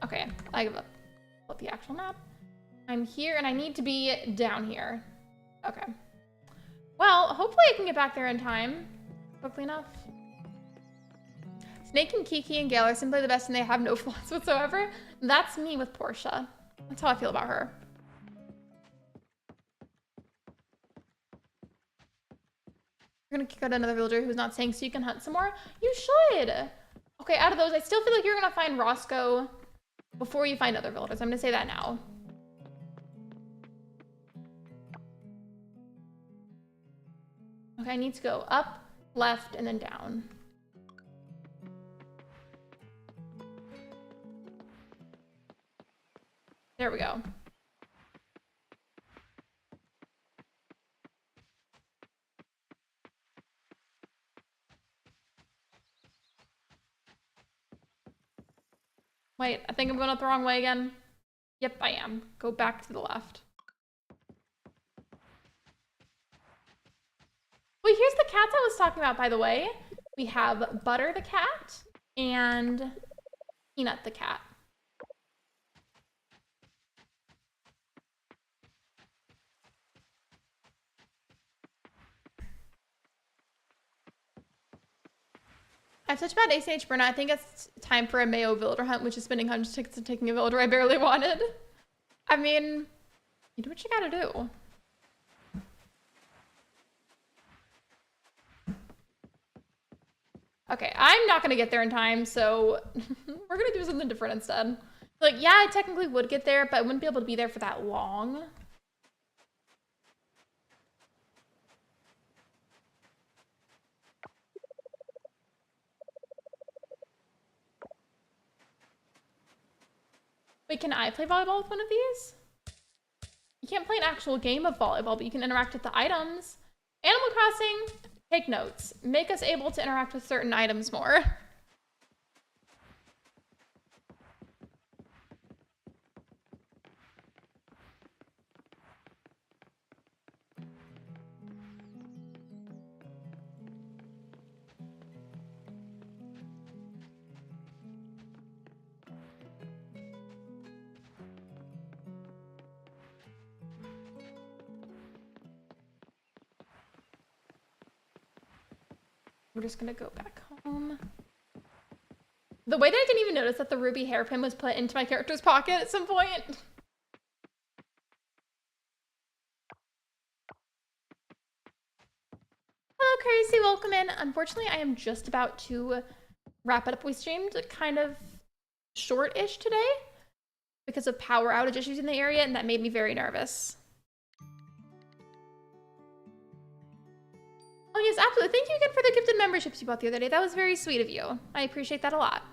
Okay, I give up. Pull up the actual map. I'm here and I need to be down here. Okay. Well, hopefully I can get back there in time. Quickly enough. Snake and Kiki and Gale are simply the best and they have no flaws whatsoever. That's me with Portia. That's how I feel about her. You're gonna kick out another villager who's not saying so you can hunt some more? You should! Okay, out of those, I still feel like you're gonna find Roscoe before you find other villagers. I'm gonna say that now. Okay, I need to go up, left, and then down. There we go. Wait, I think I'm going up the wrong way again. Yep, I am. Go back to the left. Wait, here's the cats I was talking about, by the way. We have Butter the cat and Peanut the cat. I have such bad ACH burnout. I think it's time for a Mayo villager hunt, which is spending hundreds of tickets and taking a villager I barely wanted. I mean, you do what you gotta do. Okay, I'm not gonna get there in time, so we're gonna do something different instead. Like, yeah, I technically would get there, but I wouldn't be able to be there for that long. Wait, can I play volleyball with one of these? You can't play an actual game of volleyball, but you can interact with the items. Animal Crossing, take notes. Make us able to interact with certain items more. We're just gonna go back home. The way that I didn't even notice that the ruby hairpin was put into my character's pocket at some point. Hello, Crazy, welcome in. Unfortunately, I am just about to wrap it up. We streamed kind of short-ish today because of power outage issues in the area, and that made me very nervous. Oh yes, absolutely. Thank you again for the gifted memberships you bought the other day. That was very sweet of you. I appreciate that a lot.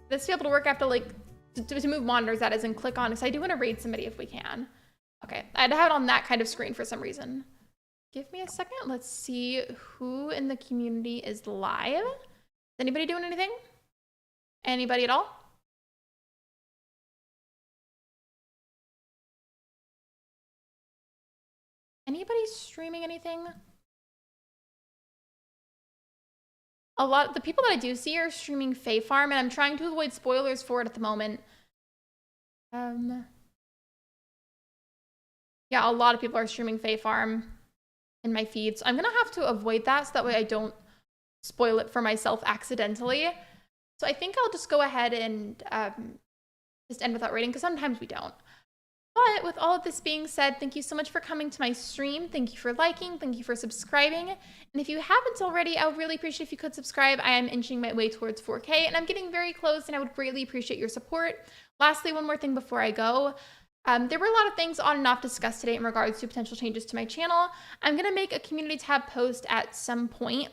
This to be able to work, I have to like, to move monitors, that is, and click on, because I do want to raid somebody if we can. Okay, I had to have it on that kind of screen for some reason. Give me a second. Let's see who in the community is live. Is anybody doing anything? Anybody at all? Anybody streaming anything? A lot of the people that I do see are streaming Fae Farm, and I'm trying to avoid spoilers for it at the moment. Yeah, a lot of people are streaming Fae Farm in my feed, so I'm gonna have to avoid that so that way I don't spoil it for myself accidentally. So I think I'll just go ahead and just end without rating, because sometimes we don't. But with all of this being said, thank you so much for coming to my stream. Thank you for liking. Thank you for subscribing. And if you haven't already, I would really appreciate if you could subscribe. I am inching my way towards 4K, and I'm getting very close, and I would greatly appreciate your support. Lastly, one more thing before I go. There were a lot of things on and off discussed today in regards to potential changes to my channel. I'm going to make a community tab post at some point.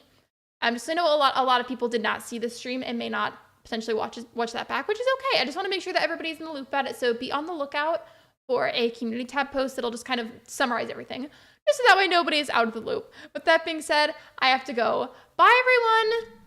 Just I know a lot of people did not see this stream and may not potentially watch that back, which is okay. I just want to make sure that everybody's in the loop about it. So be on the lookout for a community tab post that'll just kind of summarize everything, just so that way nobody is out of the loop. With that being said, I have to go. Bye, everyone.